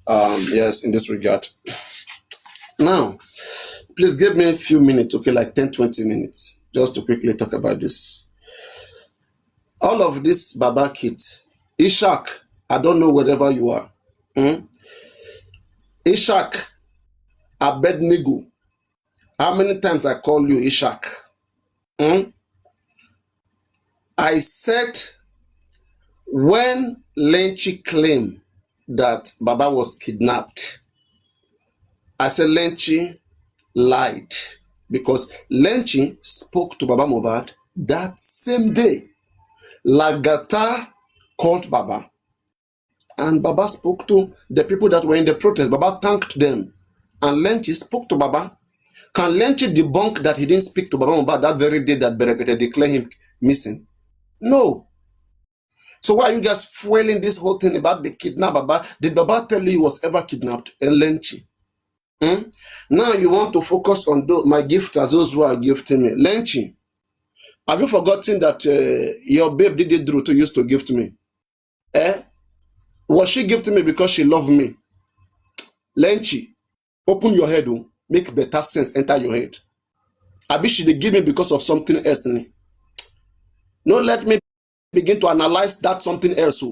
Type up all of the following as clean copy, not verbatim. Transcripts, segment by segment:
Yes, in this regard. Now, please give me a few minutes, okay, like 10, 20 minutes, just to quickly talk about this. All of this Baba kids, Ishak, I don't know wherever you are. Hmm? Ishak, Abednego, how many times I call you Ishak? Hmm? I said when Lenchi claimed that Baba was kidnapped, I said Lenchi lied because Lenchi spoke to Baba Mohbad that same day. Lagata called Baba and Baba spoke to the people that were in the protest. Baba thanked them and Lenchi spoke to Baba. Can Lenchi debunk that he didn't speak to Baba Mohbad that very day that Berekete declared him missing? No. So why are you guys fueling this whole thing about the kidnap Baba? Did Baba tell you he was ever kidnapped? Lenchi. Now you want to focus on my gifters, those who are gifting me. Lenchi, have you forgotten that your babe Didi Drew to used to gift me? Eh? Was she gifting me because she loved me? Lenchi, open your head, make better sense enter your head. Abi she dey give me because of something else. No, let me begin to analyze that something else.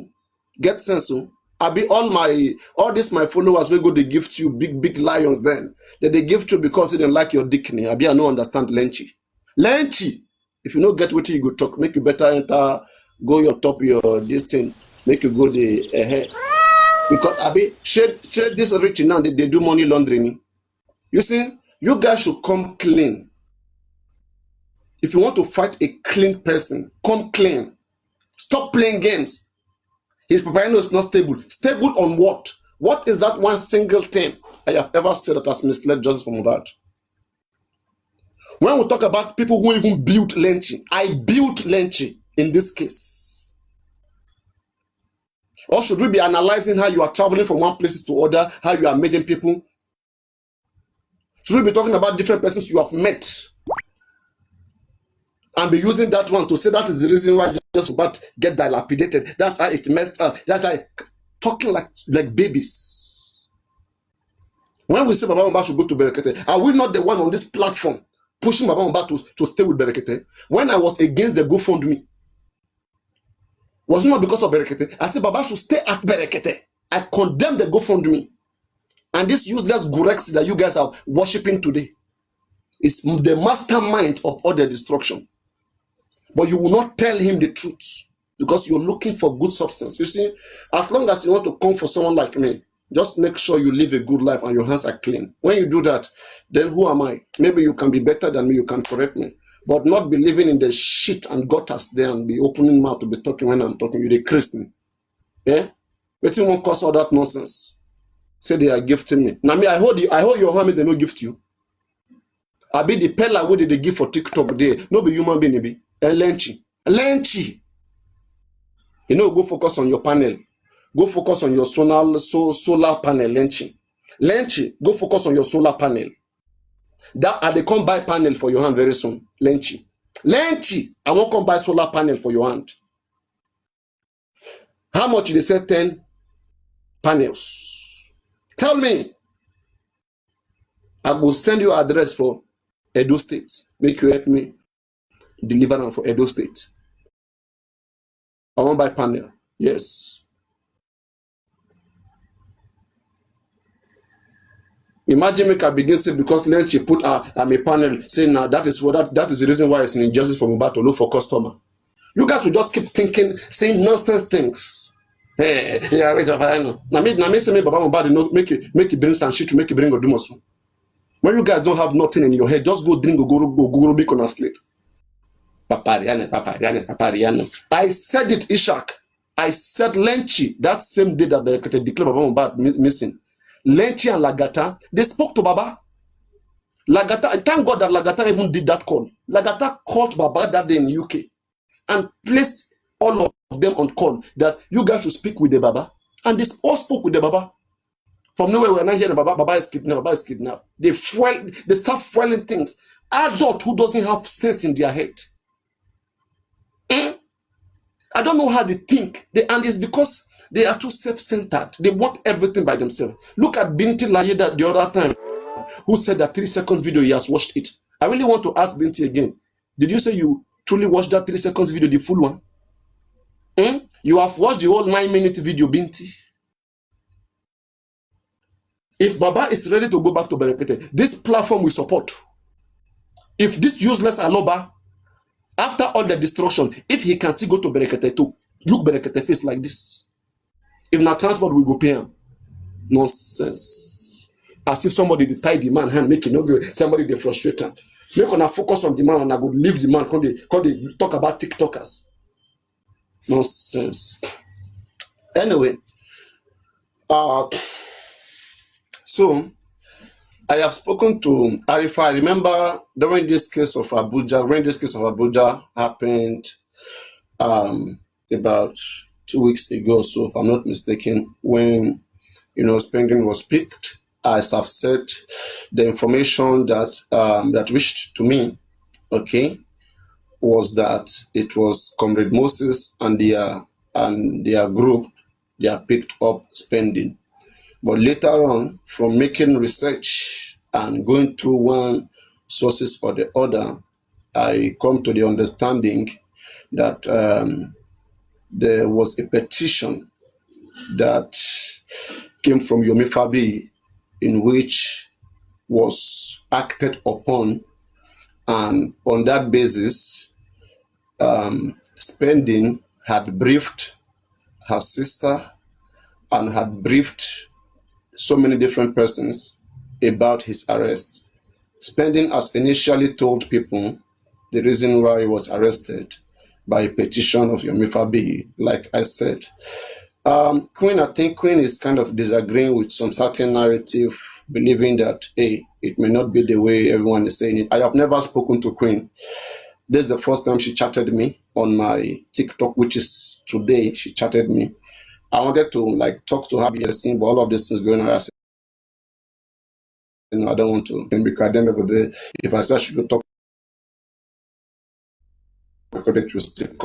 Get sense. Abi all this my followers will go they gift you big lions then. They gift you because they didn't like your dickney. Abi I no understand Lenchi. Lenchi, if you no get what you go talk, make you better enter, go your top your this thing, make you go the ahead. Because Abi, share this rich now, they do money laundering. You see, you guys should come clean. If you want to fight a clean person, come clean. Stop playing games. His Papariano is not stable. Stable on what? What is that one single thing I have ever said that has misled justice from that? When we talk about people who even built Lenchi, I built Lenchi in this case. Or should we be analyzing how you are traveling from one place to other, how you are meeting people? Should we be talking about different persons you have met and be using that one to say that is the reason why just about get dilapidated? That's how it messed up. That's how talking like babies. When we say Baba Mohbad should go to Berekete, are we not the one on this platform pushing Baba Mohbad to stay with Berekete? When I was against the GoFundMe, was it not because of Berekete? I said Baba should stay at Berekete. I condemn the GoFundMe. And this useless Gurex that you guys are worshipping today is the mastermind of all the destruction. But you will not tell him the truth because you're looking for good substance. You see, as long as you want to come for someone like me, just make sure you live a good life and your hands are clean. When you do that, then who am I? Maybe you can be better than me, you can correct me. But not be living in the shit and gutters there and be opening mouth to be talking when I'm talking. You're a Christian. Yeah? But you won't cause all that nonsense. Say they are gifting me. Now me, I hold your hand, they no gift you. I be the peller what did they give for TikTok there. No be human being, be. Lenchi. You know, go focus on your panel. Go focus on your solar panel, Lenchi. Lenchi, go focus on your solar panel. That they come buy panel for your hand very soon. Lenchi. I won't come buy solar panel for your hand. How much they say 10 panels? Tell me. I will send you address for Edo State. Make you help me deliver them for Edo State. I won't buy panel. Yes. Imagine make I begin say because Lenchi put a panel saying now that is the reason why it's an injustice for Mohbad to look for customer. You guys will just keep thinking, saying nonsense things. Hey, yeah, wait, Papariano. Now me say me Baba Mohbad make you bring some shit to make you bring Odumosu. When you guys don't have nothing in your head, just go drink go be on sleep. Papariano. I said it, Ishak. I said Lenchi that same day that Berekete declared Baba Mohbad missing. Lenchi and Lagata, they spoke to Baba. Lagata, and thank God that Lagata even did that call. Lagata called Baba that day in UK and placed all of them on call that you guys should speak with the Baba. And they all spoke with the Baba. From nowhere, we're not hearing Baba is kidnapped. They start fueling things. Adult who doesn't have sense in their head. I don't know how they think. And it's because They are too self-centered. They want everything by themselves. Look at Binti Layeda the other time, who said that 3 seconds video, he has watched it. I really want to ask Binti again. Did you say you truly watched that 3 seconds video, the full one? You have watched the whole 9-minute video, Binti. If Baba is ready to go back to Berekete, this platform will support. If this useless Aloba, after all the destruction, if he can still go to Berekete to look Berekete face like this, if not transport, we go pay him. Nonsense. As if somebody they tie the man hand, make it no go. Somebody they frustrate him. Make on a focus on the man and I go leave the man. Come they talk about TikTokers. Nonsense. Anyway, so I have spoken to Arifa. I remember during this case of Abuja, happened about 2 weeks ago, so if I'm not mistaken, when spending was picked. As I've said, the information that that reached to me, okay, was that it was Comrade Moses and their group, they are picked up spending. But later on, from making research and going through one sources or the other, I come to the understanding that there was a petition that came from Yomi Fabiyi, in which was acted upon, and on that basis, spending had briefed her sister and had briefed so many different persons about his arrest. Spending has initially told people the reason why he was arrested by a petition of Yomi Fabiyi, like I said. Queen, I think Queen is kind of disagreeing with some certain narrative, believing that, hey, it may not be the way everyone is saying it. I have never spoken to Queen. This is the first time she chatted me on my TikTok, which is today. She chatted me. I wanted to talk to her behind the scene, but all of this is going on. I said, I don't want to, because at the end of the day, if I say I should talk,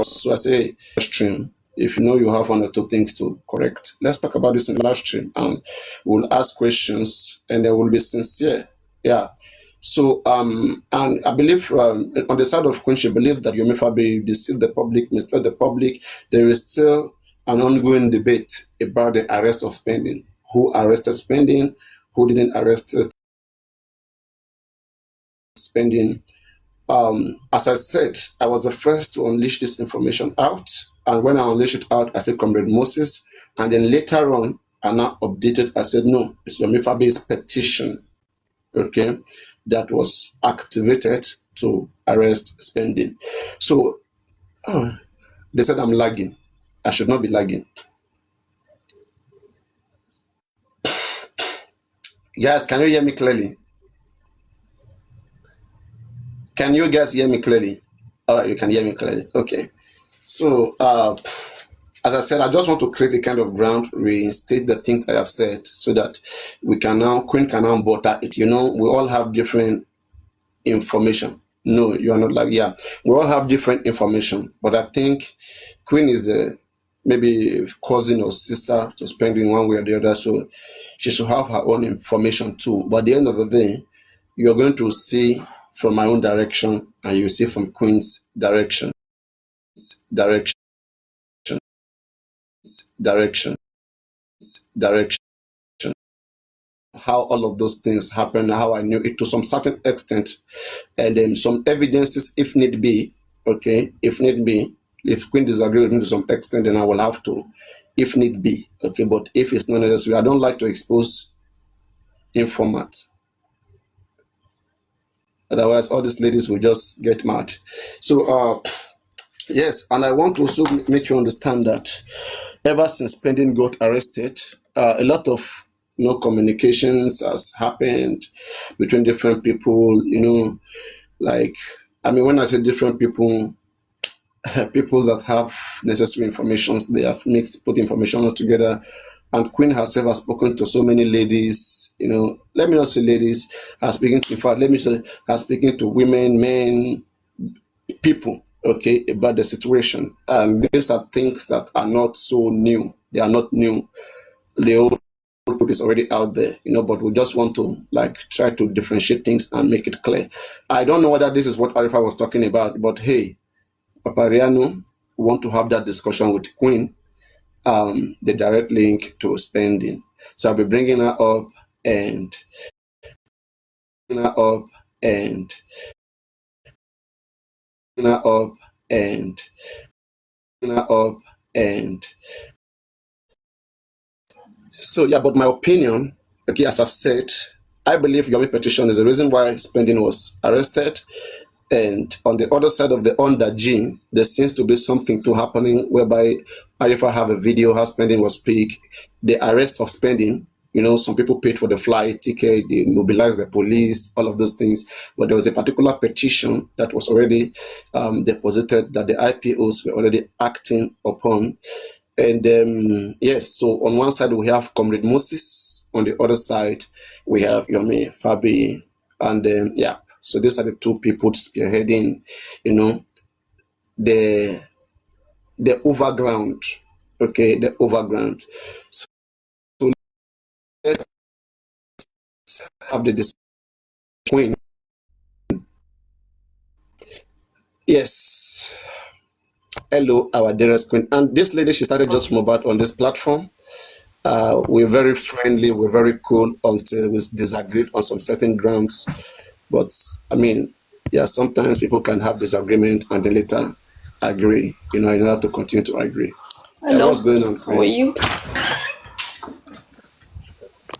so I say stream. If you have one or two things to correct, let's talk about this in live stream, and we'll ask questions, and they will be sincere. Yeah. So and I believe on the side of Queen, she believes that Yomi Fabiyi deceived the public, misled the public. There is still an ongoing debate about the arrest of spending. Who arrested spending? Who didn't arrest spending? As I said, I was the first to unleash this information out. And when I unleashed it out, I said Comrade Moses. And then later on, I now updated. I said, no, it's Yomi Fabiyi's petition, okay, that was activated to arrest spending. So they said I'm lagging. I should not be lagging. Guys, can you hear me clearly? Can you guys hear me clearly? All right, you can hear me clearly. Okay. So, as I said, I just want to create a kind of ground, reinstate the things I have said, so that Queen can now butter it. We all have different information. No, you are not like, yeah. We all have different information, but I think Queen is maybe a cousin or sister to Spending one way or the other, so she should have her own information too. But at the end of the day, you're going to see from my own direction, and you see from Queen's direction, how all of those things happen, how I knew it to some certain extent, and then some evidences if need be, okay, if need be. If Queen disagrees with me to some extent, then I will have to, if need be, okay, but if it's not necessary, I don't like to expose informants. Otherwise, all these ladies will just get mad. So, yes, and I want to also make you understand that ever since Spending got arrested, a lot of communications has happened between different people. When I say different people, people that have necessary information, they have put information all together. And Queen herself has spoken to so many ladies, let me not say ladies, has speaking to, in fact, let me say, has speaking to women, men, people, okay, about the situation. And these are things that are not so new. They are not new. The old book is already out there, but we just want to like try to differentiate things and make it clear. I don't know whether this is what Arifa was talking about, but hey, Papariano want to have that discussion with Queen, the direct link to spending. So I'll be bringing her up and bringing her up and bringing her up and bringing her up and so yeah, but my opinion, okay, as I've said, I believe Yomi petition is the reason why spending was arrested. And on the other side of the under gene, there seems to be something to happening whereby Arifa have a video how spending was paid, the arrest of spending. Some people paid for the flight ticket, they mobilized the police, all of those things. But there was a particular petition that was already deposited that the IPOs were already acting upon. And yes, so on one side we have Comrade Moses, on the other side we have Yomi, Fabiyi, and yeah. So these are the two people spearheading, the overground, okay, the overground. So let's have the discussion. Yes. Hello, our dearest Queen. And this lady, she started just from about on this platform. We're very friendly, we're very cool until we disagreed on some certain grounds. But I mean, yeah, sometimes people can have disagreement and then later agree, in order to continue to agree. Hello. What's going on? How are you?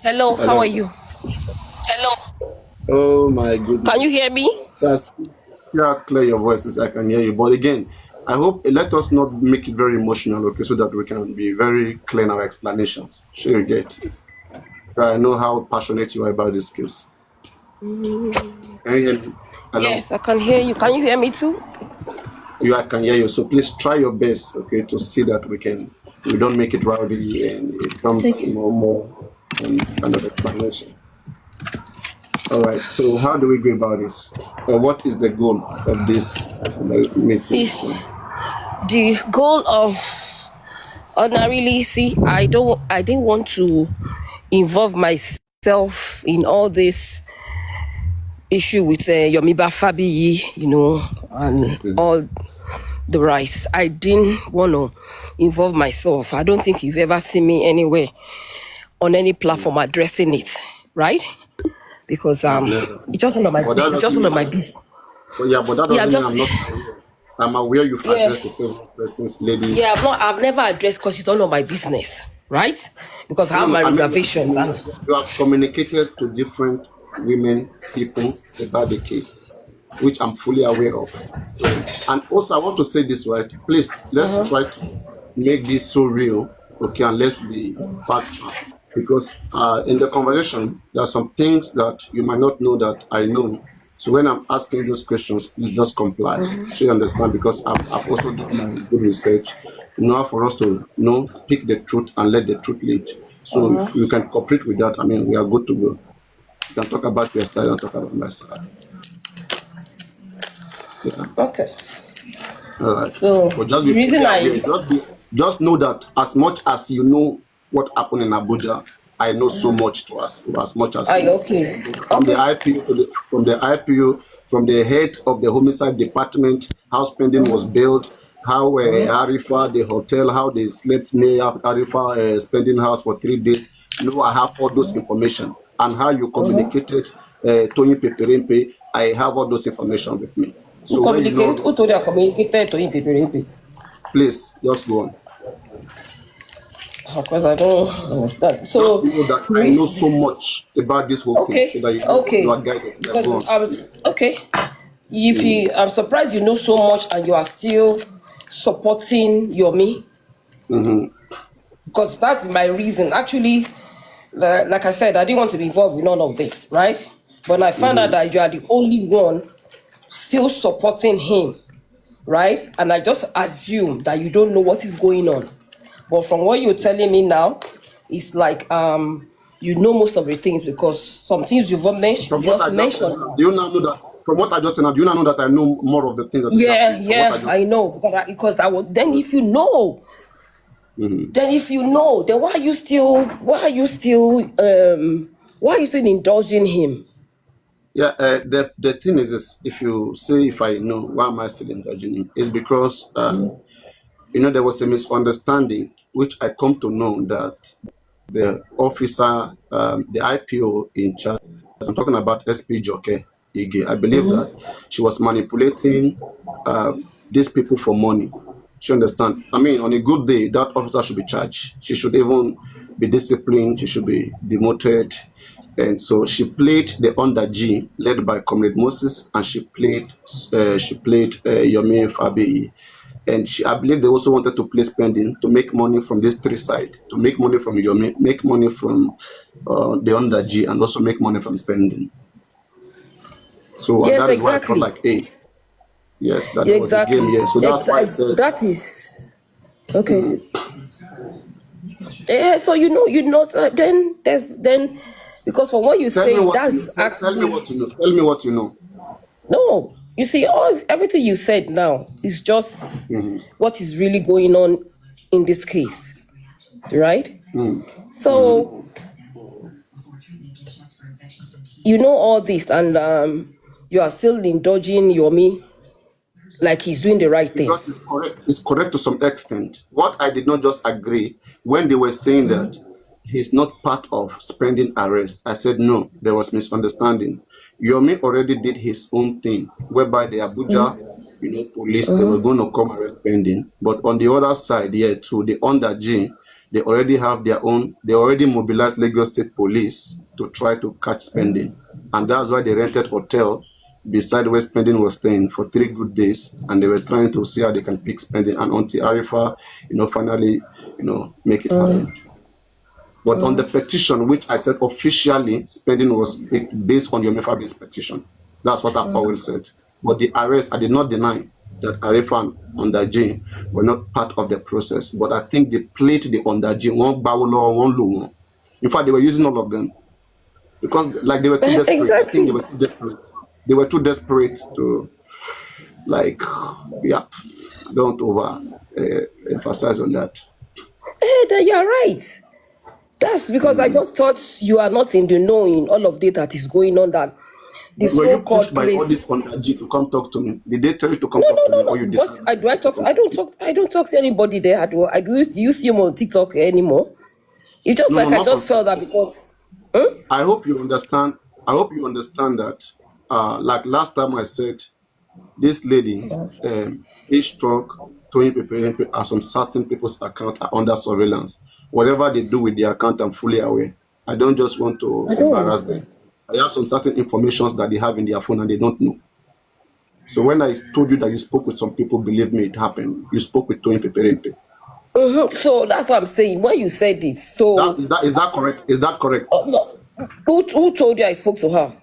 Hello, how are you? Hello. Oh my goodness. Can you hear me? Yeah, clear your voices. I can hear you. But again, I hope let us not make it very emotional, okay, so that we can be very clear in our explanations. Sure, you get. I know how passionate you are about these skills. Can you hear me? Hello? Yes, I can hear you. Can you hear me too? I can hear you. So please try your best, okay, to see that we don't make it rowdy and it comes more kind of explanation. All right. So how do we go about this? What is the goal of this meeting? See, the goal of ordinarily, I didn't want to involve myself in all this issue with Yomiba Fabiyi, and all the rights. I didn't want to involve myself. I don't think you've ever seen me anywhere on any platform addressing it, right? Because it's just none of my business. Yeah, but that doesn't mean I'm aware you've addressed several persons, ladies. Yeah, I've never addressed because it's none of my business, right? Because I have my reservations. You have communicated to different women, people about the case, which I'm fully aware of. And also, I want to say this, right? Please, let's try to make this so real, okay, and let's be factual. Because in the conversation, there are some things that you might not know that I know. So when I'm asking those questions, you just comply. So you understand, because I've also done my good research in order for us to speak the truth and let the truth lead. So if you can cooperate with that, I mean, we are good to go. You can talk about your side and talk about my side. Yeah. Okay. All right. So but just know that as much as you know what happened in Abuja, I know so much to as much as okay. From the IPO, from the head of the homicide department, how spending was built, how Arifa, the hotel, how they slept near Arifa spending house for 3 days. I have all those information, and how you communicated Tony Peperimpe. I have all those information with me. So who told you I communicated Tony Peperimpe? Please, just go on. Because I don't understand. So just know that I know so much about this whole thing. So that you are guided. Because I'm surprised you know so much and you are still supporting Yomi. Because that's my reason. Actually, like I said, I didn't want to be involved in none of this, right? But I found out that you are the only one still supporting him, right? And I just assume that you don't know what is going on. But from what you're telling me now, it's like you know most of the things, because some things you've mentioned. Do you now know that? From what I just said now, do you now know that I know more of the things that? I know. Because I would then, if you know Then if you know, then why are you still indulging him? Yeah, the thing is, if you say if I know, why am I still indulging him? It's because there was a misunderstanding, which I come to know that the officer, the IPO in charge, I'm talking about SP Joke Ige. I believe that she was manipulating these people for money. She understand. I mean, on a good day, that officer should be charged. She should even be disciplined. She should be demoted. And so she played the under G, led by Comrade Moses, and she played Yomi and Fabiyi. And I believe they also wanted to play spending to make money from these three sides, to make money from Yomi, make money from the under G, and also make money from spending. So Yes, that is why I felt exactly. like, hey, yes, that there was a game Exactly. here. So that's why I said, That is okay. Yeah, so then because from what you tell me say, what you know. that's Tell me actually what you know. Tell me what you know. no. You see, everything you said now is just what is really going on in this case, right? So you know all this, and you are still indulging Yomi like he's doing the right thing. Because it's correct. It's correct to some extent. What I did not just agree when they were saying that he's not part of spending arrest, I said no, there was misunderstanding. Yomi already did his own thing, whereby the Abuja, police, they were going to come arrest spending. But on the other side, yeah, to the under G, they already have their own. They already mobilized Lagos State Police to try to catch spending, and that's why they rented hotel beside where spending was staying for 3 good days, and they were trying to see how they can pick spending, and until Arifa, finally, make it happen. But on the petition, which I said officially, spending was picked based on your Mefabi's petition. That's what I always said. But the arrest, I did not deny that Arifa and Ondaji were not part of the process. But I think they played the Ondaji, one Bawolo, one Lumo. In fact, they were using all of them because, like, they were too desperate. I think they Exactly. were too desperate. They were too desperate to, like, yeah, I don't over emphasize on that. Hey, then you're right. That's because I just thought you are not in the know in all of that is going on. That the Were you pushed so-called by all this place. Ondaji to come talk to me? Did they tell you to come No, talk no, to no, me, or no. you What decided I do I to talk? come I talk don't to me? talk. I don't talk to anybody there. I do you see him on TikTok anymore? It's just No, no, like I not just on felt that TikTok. because. I hope you understand. I hope you understand that. Like last time I said, this lady, each talk, Tony Pepe, and some certain people's account are under surveillance. Whatever they do with their account, I'm fully aware. I don't just want to I don't embarrass them. understand. I have some certain informations that they have in their phone and they don't know. So when I told you that you spoke with some people, believe me, it happened. You spoke with Tony Pepe. So that's what I'm saying. When you said it, That so is that correct? Is that correct? no, who told you I spoke to her?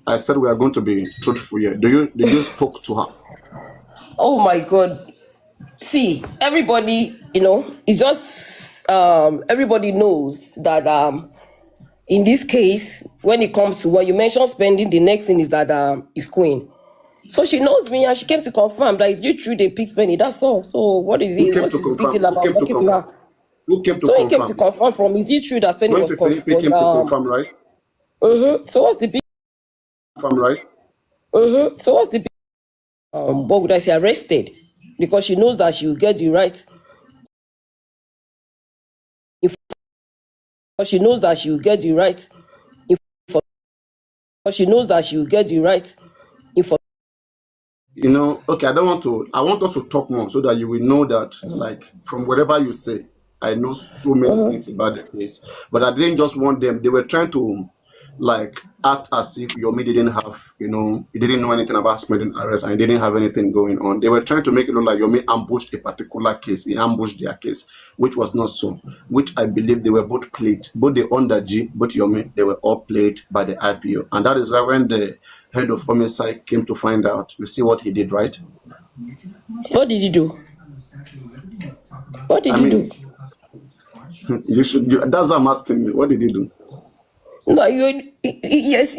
I said we are going to be truthful here. Did you spoke to her? Oh my God. See, everybody, it's just everybody knows that in this case, when it comes to when you mention spending, the next thing is that is Queen. So she knows me and she came to confirm that it's you true they pick spending. That's all. So what is Who it? came What to is the big confirm? deal Who about came to talking to confirm? her? Who came to So he came to confirm? confirm from is it true that spending Tony was Pepe came to was. confirm, right? So what's the big Confirm, right? so what's the big what would I say arrested? Because she knows that she will get the right because she knows that she will get the right info- because she knows that she will get the right info. Okay, I don't want to, I want us to talk more so that you will know that, like, from whatever you say, I know so many things about the case. But I didn't just want them, they were trying to, like, act as if Yomi didn't have, he didn't know anything about Smithing arrest and he didn't have anything going on. They were trying to make it look like Yomi ambushed a particular case, he ambushed their case, which was not so, which I believe they were both played. Both the under G, both Yomi, they were all played by the IPO. And that is why when the head of homicide came to find out, you see what he did, right? What did you do? What did I you do? mean, that's what I'm asking you. What did he do? No, yes,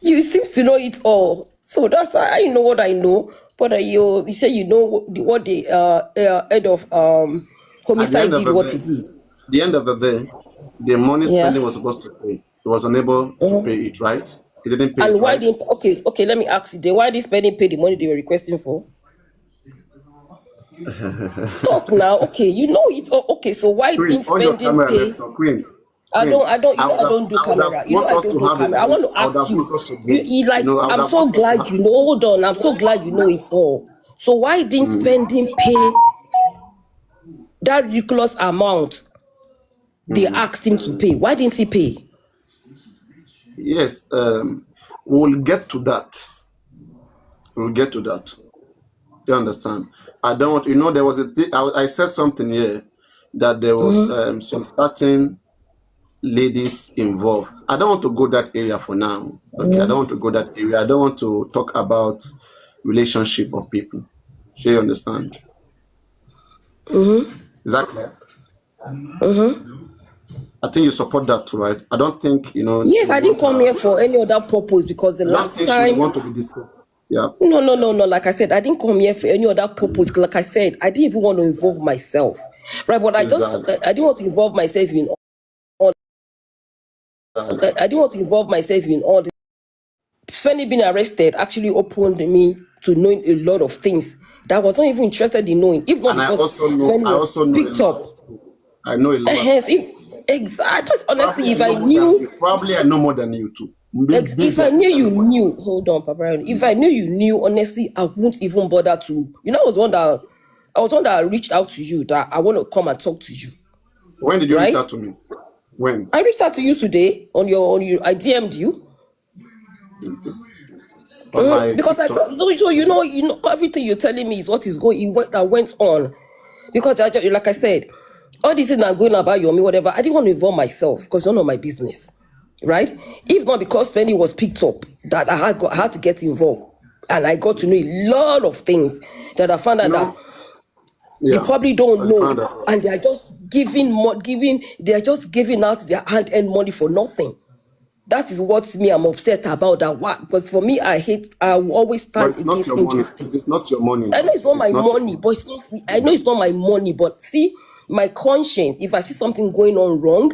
you seem to know it all. So that's I know what I know. What are you say you know what the head of At the end homicide of did, the what he day, did. the end of the day, the money Yeah. spending was supposed to pay. He was unable to pay it, right? He didn't pay it, And why right? didn't okay, let me ask you then, why did spending pay the money they were requesting for? Talk now. Okay, you know it. Oh, okay, so why Queen, didn't on your spending camera, let's pay? talk. Queen, I don't, Queen. I don't, you know, I don't do I would have camera. You know, want I us don't to do have a camera. I very, want to I would ask have you. want us to You, gain. you like, I would I'm have so want us to glad have. you know. Hold on, I'm so glad you know it all. So why didn't spending pay that ridiculous amount they asked him to pay? Why didn't he pay? Yes, we'll get to that. We'll get to that. You understand? I don't want, there was I said something here that there was some certain ladies involved. I don't want to go that area for now. Okay, I don't want to go that area. I don't want to talk about relationship of people. Sure, you understand? Is that clear? I think you support that too, right? I don't think Yes, she I didn't want come her. here for any other purpose because the I don't last think she would time. want to be discussed. Yeah, No, no, no, no. Like I said, I didn't come here for any other purpose. Like I said, I didn't even want to involve myself, right? But exactly. I didn't want to involve myself in all. I didn't want to involve myself in all this. Svenny being arrested actually opened me to knowing a lot of things that I was not even interested in knowing, if not And because Svenny I was also know a picked up. lot. I know a lot. Hence, I thought Probably honestly, I if I know more than knew you. Probably I know more than you too. If Based I on knew what I you know. knew, hold on, Papariano. If I knew you knew, honestly, I wouldn't even bother to. I was one that reached out to you that I want to come and talk to you, When did you reach right? out to me? When? I reached out to you today on your. I DM'd you On my because I TikTok. thought so. You know everything you're telling me is what is going. That went on because like I said, all this thing I'm going about Yomi, whatever. I didn't want to involve myself because it's none of my business, right? If not because Penny was picked up, that I had to get involved, and I got to know a lot of things that I found out that No. you Yeah. probably don't I found know, out. and they are just they are just giving out their hand-earned money for nothing. That is what me I'm upset about. That what because for me I will always But stand it's not against your money. injustice. It's not your money I know now. it's not my It's not your money, money. but it's not. I know it's not my money, but see, my conscience. If I see something going on wrong,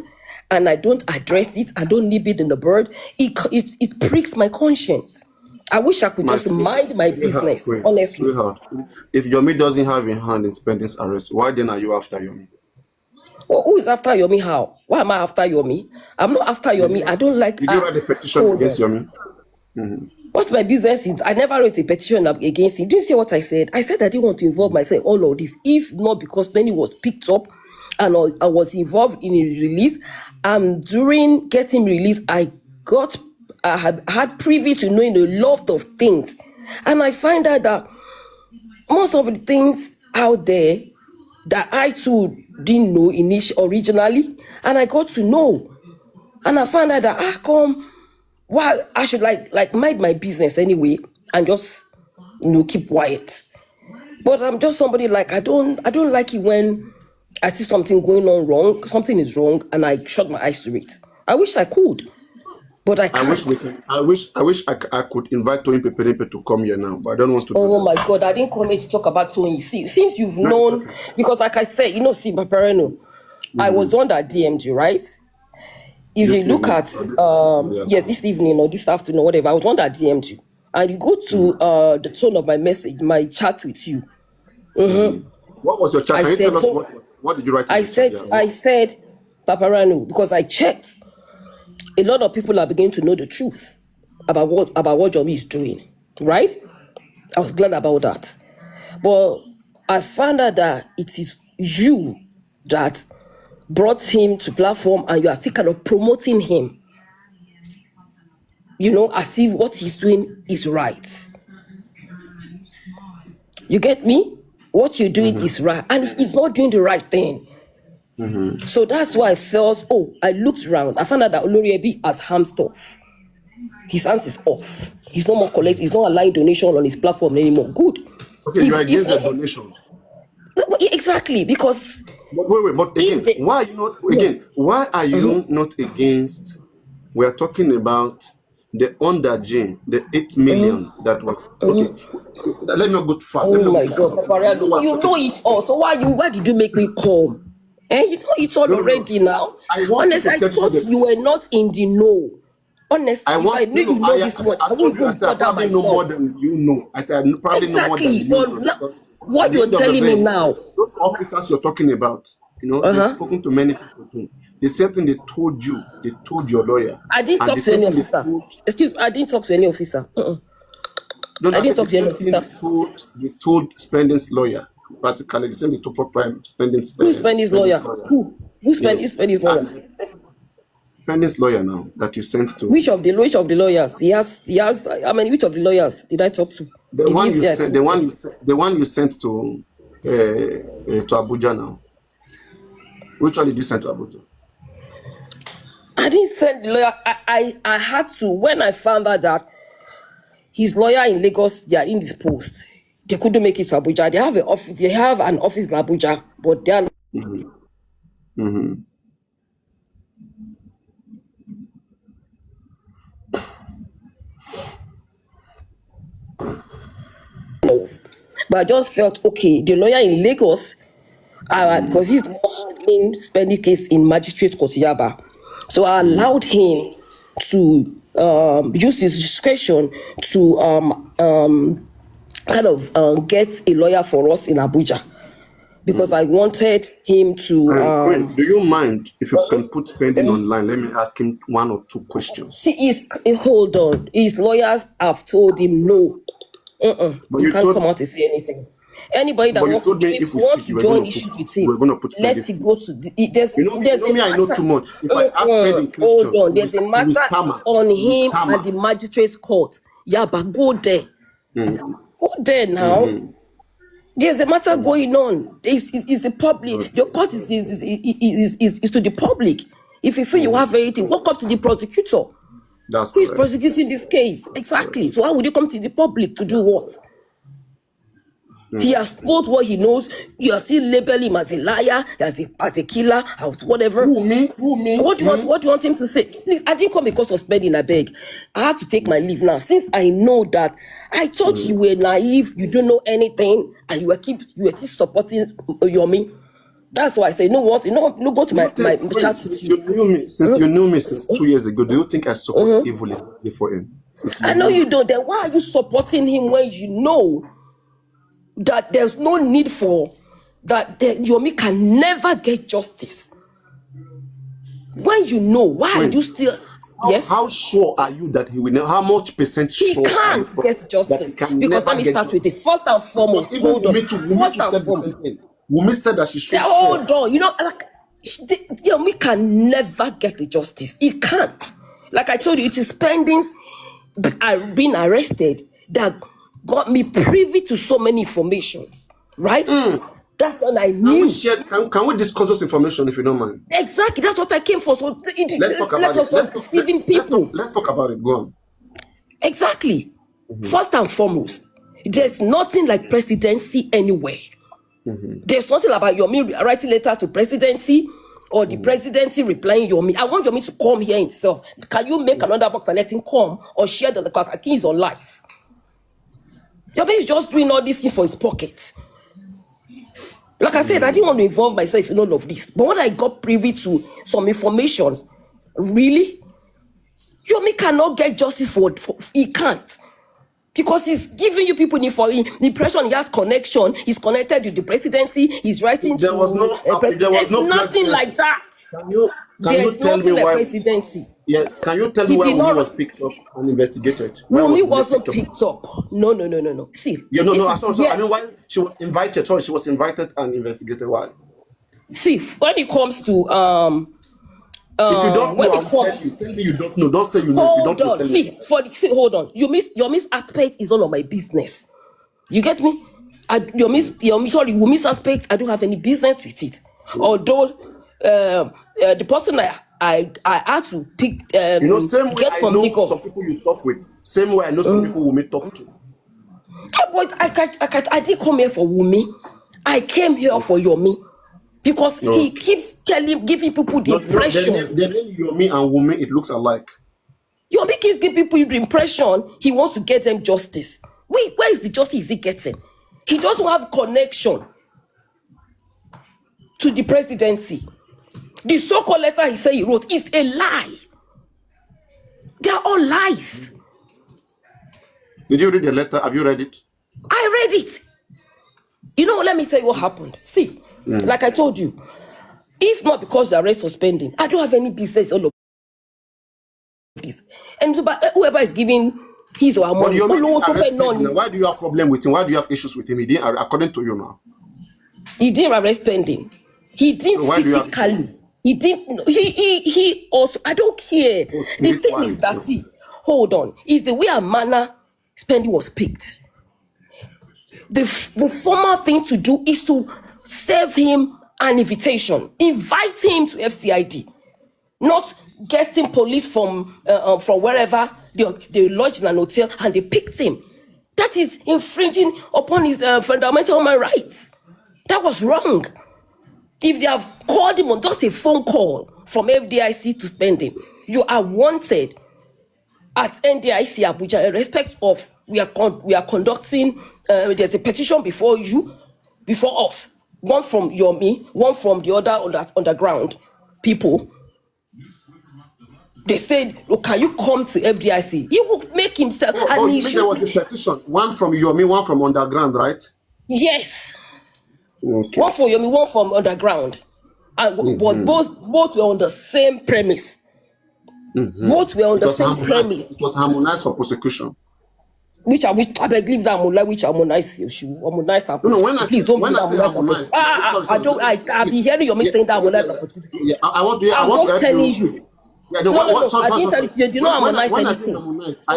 and I don't address it, I don't nip it in the bud. It pricks my conscience. I wish I could My just mind my sweetheart, business, queen, honestly. sweetheart. If Yomi doesn't have a hand in spending arrest, why then are you after Yomi? Well, who is after Yomi? How? Why am I after Yomi? I'm not after Did Yomi. you I don't like. did you write a petition Hold against on. Yomi? What's my business is I never wrote a petition against it. Did you see what I said? I said I didn't want to involve myself in all of this, if not because Penny was picked up and I was involved in his release. During getting released, I had privy to knowing a lot of things. And I find out that most of the things out there that I too didn't know originally, and I got to know. And I found out that come why I should like mind my business anyway and just keep quiet. But I'm just somebody like I don't like it when I see something going on wrong, something is wrong, and I shut my eyes to it. I wish I could, but I I wish can't. we can. I could invite Tony Peperepe to come here now, but I don't want to do Oh my that. God, I didn't come here to talk about Tony. See, since you've No, it's known, okay. because like I said, see, Papariano, I was on that DM'd you, right? If you This look evening at or this afternoon, yeah. yes, this evening or this afternoon, whatever, I was on that DM'd you, and you go to the tone of my message, my chat with you. What was your chat? I Can you said, tell us what did you write in I the chat? said, Yeah. I said, Paparano, because I checked. A lot of people are beginning to know the truth about what Jomi is doing, right? I was glad about that, but I found out that it is you that brought him to platform, and you are still kind of promoting him. As if what he's doing is right. You get me? What you're doing is right, and he's not doing the right thing. So that's why I felt, I looked around. I found out that Oloriebi has hands off. His hands is off. He's no more collecting. He's not allowing donation on his platform anymore. Good. Okay, you If are if against the donation. exactly because But wait. But if again, the why are you not against? We are talking about the under Jane, the 8 million that was okay. Let me not go too far. Let me Oh not my go too God, far. Papariano, you know it all. So why did you make me come? You know it all No, no, no. already now. I want you Honestly, to I tell people thought you that were not in the know. I Honestly, if I want knew you know this much, I I told wouldn't you I even said I bother probably know more myself. than you know. I said I probably know more than Exactly. you But know now, because at what the you're end of the telling me day, now, those officers you're talking about, they've uh-huh. spoken to many people too. The same thing they told you, they told your lawyer, I didn't and talk the to same any thing they officer. told. Excuse me, I didn't talk to any officer. No, no, I I didn't said the talk to any same thing officer. they told Spending's lawyer, practically the same they told Who spent his Spending's lawyer? lawyer. Who spent Yes, his lawyer? and Spending's lawyer now that you sent to. Which of the lawyers? He has I mean, which of the lawyers did I talk to? The Did he one you say I sent, spoke to? the one you sent to Abuja now. Which one did you send to Abuja? I didn't send the lawyer. I had to when I found out that his lawyer in Lagos, they are indisposed. They couldn't make it to Abuja. They have an office. They have an office in Abuja, but they are Mm-hmm. not. But I just felt okay. The lawyer in Lagos, because he's the one handling spending case in magistrate court Yaba, so I allowed him to use his discretion to kind of get a lawyer for us in Abuja because I wanted him to Queen, do you mind if you can put Spending online? Let me ask him one or two questions. see hold on. His lawyers have told him no. But You you can't told, come out and say anything. Anybody that but you wants to, told me if if you we want speak, to join issues with him, you were gonna put Spending let it free. go to there's You know a me, I know too matter. much. If I ask Spending Hold question, on, there's a he will matter stammer. on He will him at stammer. the magistrate's court. Yeah, but go there. Mm-hmm. Go there now. Mm-hmm. There's a matter going on. It's a public. The Okay. court is to the public. If you feel you have anything, walk up to the prosecutor That's who is correct. prosecuting this case. That's Exactly. correct. So why would you come to the public to do what? He has told what he knows. You are still labeling him as a liar, as a killer, or whatever. Who me? What do you want? Me? What do you want him to say? Please, I didn't come because of spending. I beg. I have to take my leave now since I know that. I thought you were naive. You don't know anything, and you were still supporting Yomi. That's why I say, you know what? No, go to Do you my think, wait, chat with you. since you knew me since 2 years ago, do you think I support evil for him? Since you I know knew you me. don't. Then why are you supporting him when you know that there's no need for that? Yomi can never get justice. When you know, why are you When? still? How, Yes, how sure are you that he will never, how much percent he sure are you can't get that he justice can because let never me get start with justice? this. First and Because foremost, even hold on. Wumi First too and said the foremost, same thing. Wumi said that she's so sure. hold on. Yomi can never get the justice. He can't. Like I told you, it is pending being arrested that got me privy to so many informations. Right? That's all I Can we knew. share, can we discuss this information if you don't mind? Exactly. That's what I came for. So Let's talk let about us it. not deceiving people. Let's talk about it. Go on. Exactly. First and foremost, there's nothing like presidency anywhere. There's nothing about Yomi writing letter to presidency or the presidency replying Yomi. I want Yomi to come here himself. Can you make another box and let him come or share the keys on life? Yomi is just doing all this thing for his pocket. Like I said, I didn't want to involve myself in all of this. But when I got privy to some information, really, Yomi cannot get justice for he can't. Because he's giving you people the impression he has connection. He's connected with the presidency. He's writing There was to. There's nothing presidency. like that. Can you There's tell me nothing like why? presidency. Yes. Can you tell me He why did Wumi not. was picked up and investigated? Why was Wumi Wumi wasn't picked up? picked up. No. See, Yeah, no, this no. is I mean, why she was invited? Sorry, she was invited and investigated. Why? see when it comes to If you don't know, when I it will comes. tell you. Tell me you don't know. Don't say you know. If you Hold don't know, on. tell me. Hold on. Your miss aspect is none of my business. You get me? Your miss aspect, I don't have any business with it. Although the person I had to pick Same way get I from know Lagos. some people you talk with. Same way I know some people Wumi talk to. But I didn't come here for Wumi. I came here for Yomi. Because No. he keeps giving people the No, impression. the name Yomi and Wumi, it looks alike. Yomi keeps giving people the impression he wants to get them justice. Wait, where is the justice he getting? He doesn't have connection to the presidency. The so-called letter he said he wrote is a lie. They are all lies. Did you read the letter? Have you read it? I read it. Let me tell you what happened. See, like I told you, if not because the arrest was pending, I don't have any business all of this. And so, but whoever is giving his or her money, why do you have problem with him? Why do you have issues with him? He didn't, according to you now. He didn't arrest pending. He didn't physically. He didn't. He also. I don't care. The thing is that hold on. Is the way a manner spending was picked. The formal thing to do is to serve him an invitation, invite him to FCID, not getting police from wherever they lodged in an hotel and they picked him. That is infringing upon his fundamental human rights. That was wrong. If they have called him on just a phone call from FDIC to spend him, you are wanted at NDIC Abuja in respect of we are conducting. There's a petition before us. One from Yomi, one from the other underground people. They said, "Look, can you come to FDIC?" He will make himself an issue. There was a petition. One from Yomi, one from underground, right? Yes. Okay. One for Yomi, one from underground, and but both were on the same premise. Both were on the same premise. It was harmonized for prosecution. Which I believe that which harmonize you should harmonize. Please don't be harmonized. I'll be hearing Yomi saying that harmonized. Yeah, I want to. I'm just telling you. Yeah, I didn't tell you. You did not harmonize anything. I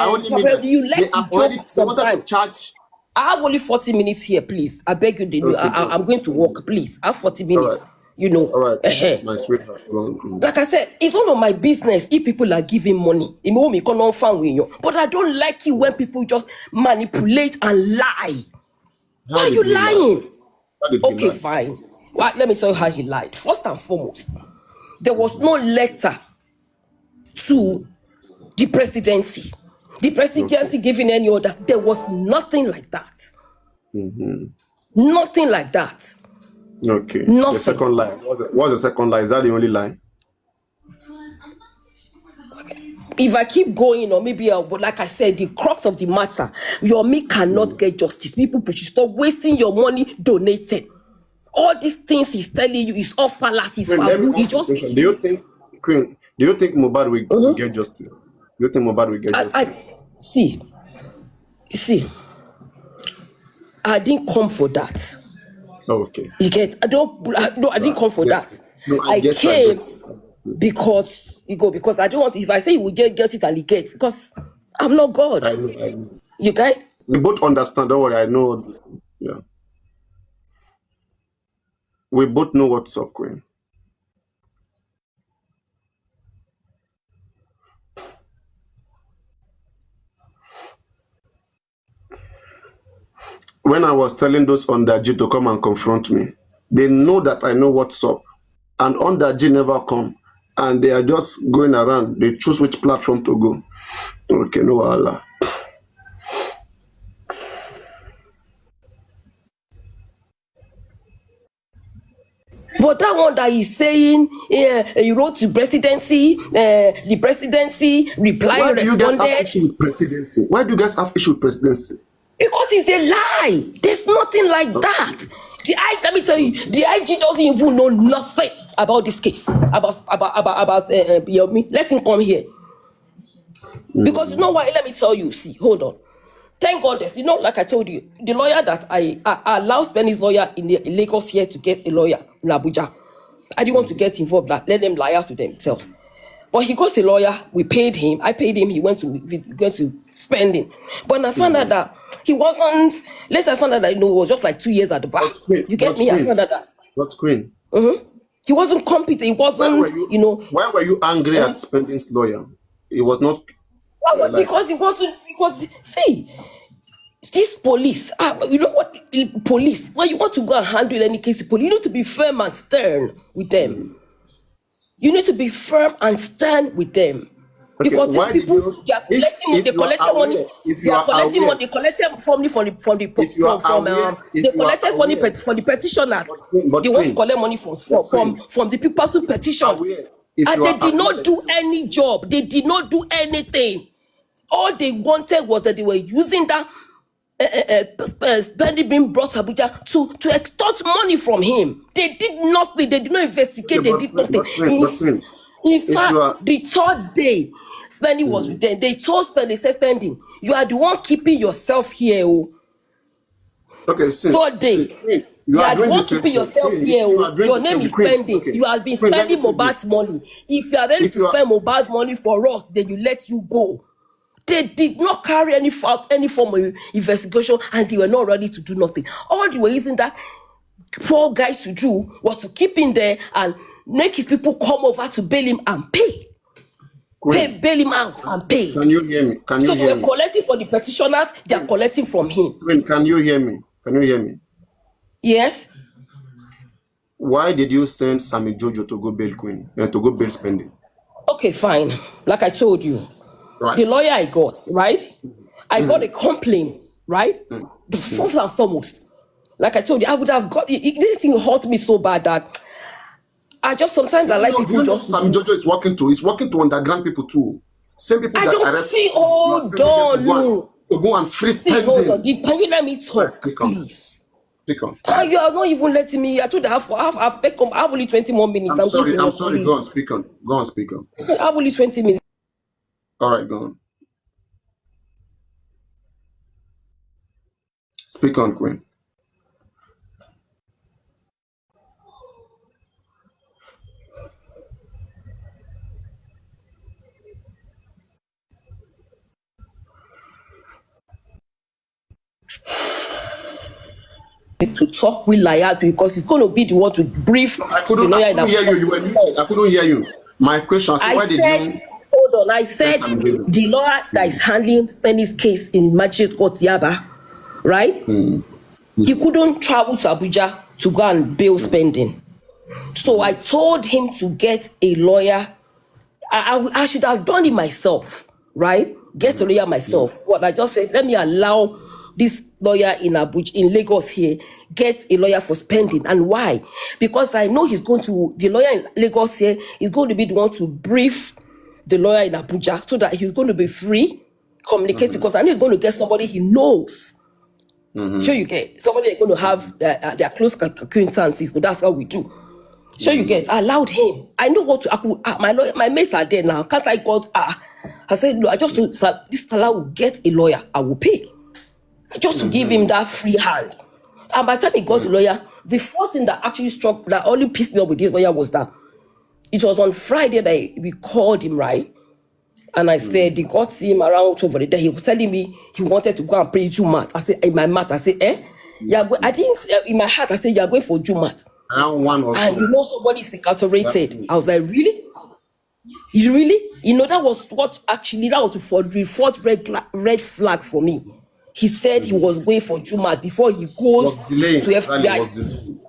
only mean you like to joke sometimes. I have only 40 minutes here, please. I beg you, I'm going to walk, please. I have 40 minutes. All right. My sweetheart. Like I said, it's none of my business if people are giving money. But I don't like it when people just manipulate and lie. Why are you lying? Okay, fine. Well, let me tell you how he lied. First and foremost, there was no letter to the presidency. The presidency giving any order. There was nothing like that. Nothing like that. Okay. Nothing. The second lie. What's the second lie? Is that the only lie? Okay. If I keep going, or maybe, but like I said, the crux of the matter, Yomi cannot get justice. People should stop wasting your money donating. All these things he's telling you is all fallacies. Do you think Mohbad will get justice? Do you think Mohbad will get justice? See, I didn't come for that. Okay. You get? I didn't come for that. No, I came because I don't want. If I say you will get it and you get, because I'm not God. I know. You guys? We both understand. Don't worry. I know. Yeah. We both know what's up, Queen. When I was telling those on the G to come and confront me, they know that I know what's up. And on the G never come. And they are just going around. They choose which platform to go. Okay, no Allah. But that one that he's saying, he wrote to presidency, the presidency replied, responded. Why do you guys have issue with presidency? Because it's a lie. There's nothing like that. Let me tell you, the IG doesn't even know nothing about this case. About Yomi. Let him come here. Because you know why? Let me tell you. See, hold on. Thank God, like I told you, the lawyer that I allowed Spanish lawyer in Lagos here to get a lawyer in Abuja. I didn't want to get involved. Let them lie out to themselves. But he got a lawyer. We paid him. I paid him. He went to spending. But I found out that he wasn't. I found out that it was just like 2 years at the bar. You get me? I found out that. That's Queen. He wasn't competent. He wasn't. Why were you angry at Spending's lawyer? It was not. Because it wasn't. Because see, this police. You know what? Police. When you want to go and handle any case, police, you need to be firm and stern with them. You need to be firm and stern with them. Okay, because these why did people, you, they are collecting, if they you are collected money, aware, if they you are are collecting aware, money, they collected money if you are aware, they if you are collected money aware, for the petitioners. but They want to Queen, collect money but Queen, from the people who if you are petitioned, aware, if and you they are did not aware, do any job. They did not do anything. All they wanted was that they were using that spending being brought to Abuja to extort money from him. They did nothing. They did not okay, investigate. They did nothing. but Queen, In if you fact, are, the third day, spending was with them. They told spending, they said spending, you are the one keeping yourself here. Oh. okay, see, Third day, Queen, you you are are the doing the one same keeping thing. yourself Queen, here. you are Oh. doing Your the name same is thing. Queen, spending. okay, You have been Queen, let me spending say this. Mohbad's money. If you are ready If to you are, spend Mohbad's money for us, then you let you go. They did not carry any form of investigation, and they were not ready to do nothing. All they were using that poor guys to do was to keep him there and make his people come over to bail him and pay. Queen, Bail him out and pay. can you hear me? Can you So they hear were me? collecting for the petitioners, they are Queen, collecting from him. Queen, can you hear me? Can you hear me? Yes? Why did you send Sammy Jojo to go bail Queen, to go bail spending? Okay, fine. Like I told you, the Right. lawyer I got, right? I got a complaint, right? The Mm. first and foremost, like I told you, I would have got this thing hurt me so bad that I just sometimes I like Do people you know just to Sammy do. Jojo is working to? He's working to underground people too. Same people I that don't arrest. see. You are Hold sending them on, no. to go and free See, hold on. spending. Can you let me Right, talk, speak on. please? Speak on. You are not even letting me. I told you I have only 20 more minutes. I'm I'm going sorry. to I'm work. sorry. Go on. Speak on. Go on. Speak on. I have only 20 minutes. All right. Go on. Speak on, Queen. To talk with Layat because it's going to be the one to brief I the couldn't. I lawyer in couldn't hear you. Abuja. You were muted. I couldn't hear you. My question. So I why did said, you hold on. I send said Sammy Jojo? the lawyer that is handling Penny's case in Magistrate Court Yaba, right? He couldn't travel to Abuja to go and bail spending. So I told him to get a lawyer. I should have done it myself, right? Get a lawyer myself. But I just said, let me allow this lawyer in Abuja, in Lagos here, get a lawyer for spending. And why? Because I know the lawyer in Lagos here is going to be the one to brief the lawyer in Abuja so that he's going to be free, communicating. Because I know he's going to get somebody he knows. Sure, you get somebody that's going to have their close acquaintances. So that's how we do. Sure, you get. I allowed him. I know what to. My lawyer, my mates are there now. Can't I got? I said, no. I just told this fella will get a lawyer. I will pay. Just to give him that free hand. And by the time he got the lawyer, the first thing that actually struck, that only pissed me off with this lawyer was that it was on Friday that we called him, right? And I said, they got him around over the day. He was telling me he wanted to go and pray Jumat. I said, in my mouth, I said, eh? I didn't, in my heart, I said, you're going for Jumat. Around one or And two. you know somebody is incarcerated. I was like, really? You really? You know, that was the fourth red flag for me. He said he was going for Jumat before he goes Was delaying. to Actually, was FBI.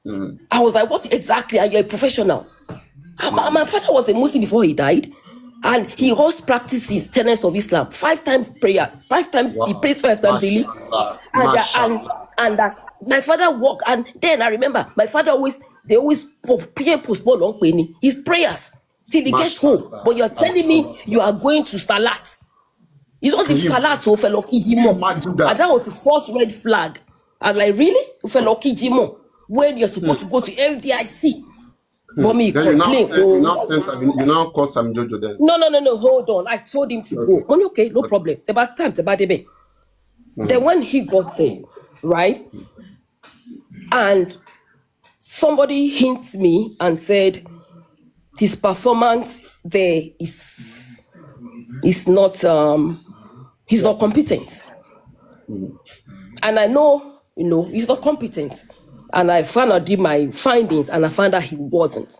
delaying. I was like, what exactly? Are you a professional? My father was a Muslim before he died. And he always practices tenets of Islam. 5 times prayer. 5 times, he prays 5 times daily. And my father walked, and then I remember my father they always postpone on penny his prayers till he gets home. But you're telling me you are going to Salat. You don't do Salat to fellow Kijimo. Imagine that. And that was the first red flag. I was like, really? Fellow Kijimo? When you're supposed to go to FDIC. But me Then complain. you now called Sammy Jojo then. No, hold on. I told him to go. Money, okay, no problem. It's about time, it's about the day. Then when he got there, right? And somebody hinted me and said his performance there is not he's not competent. And I know, he's not competent. And I found out my findings, and I found out he wasn't.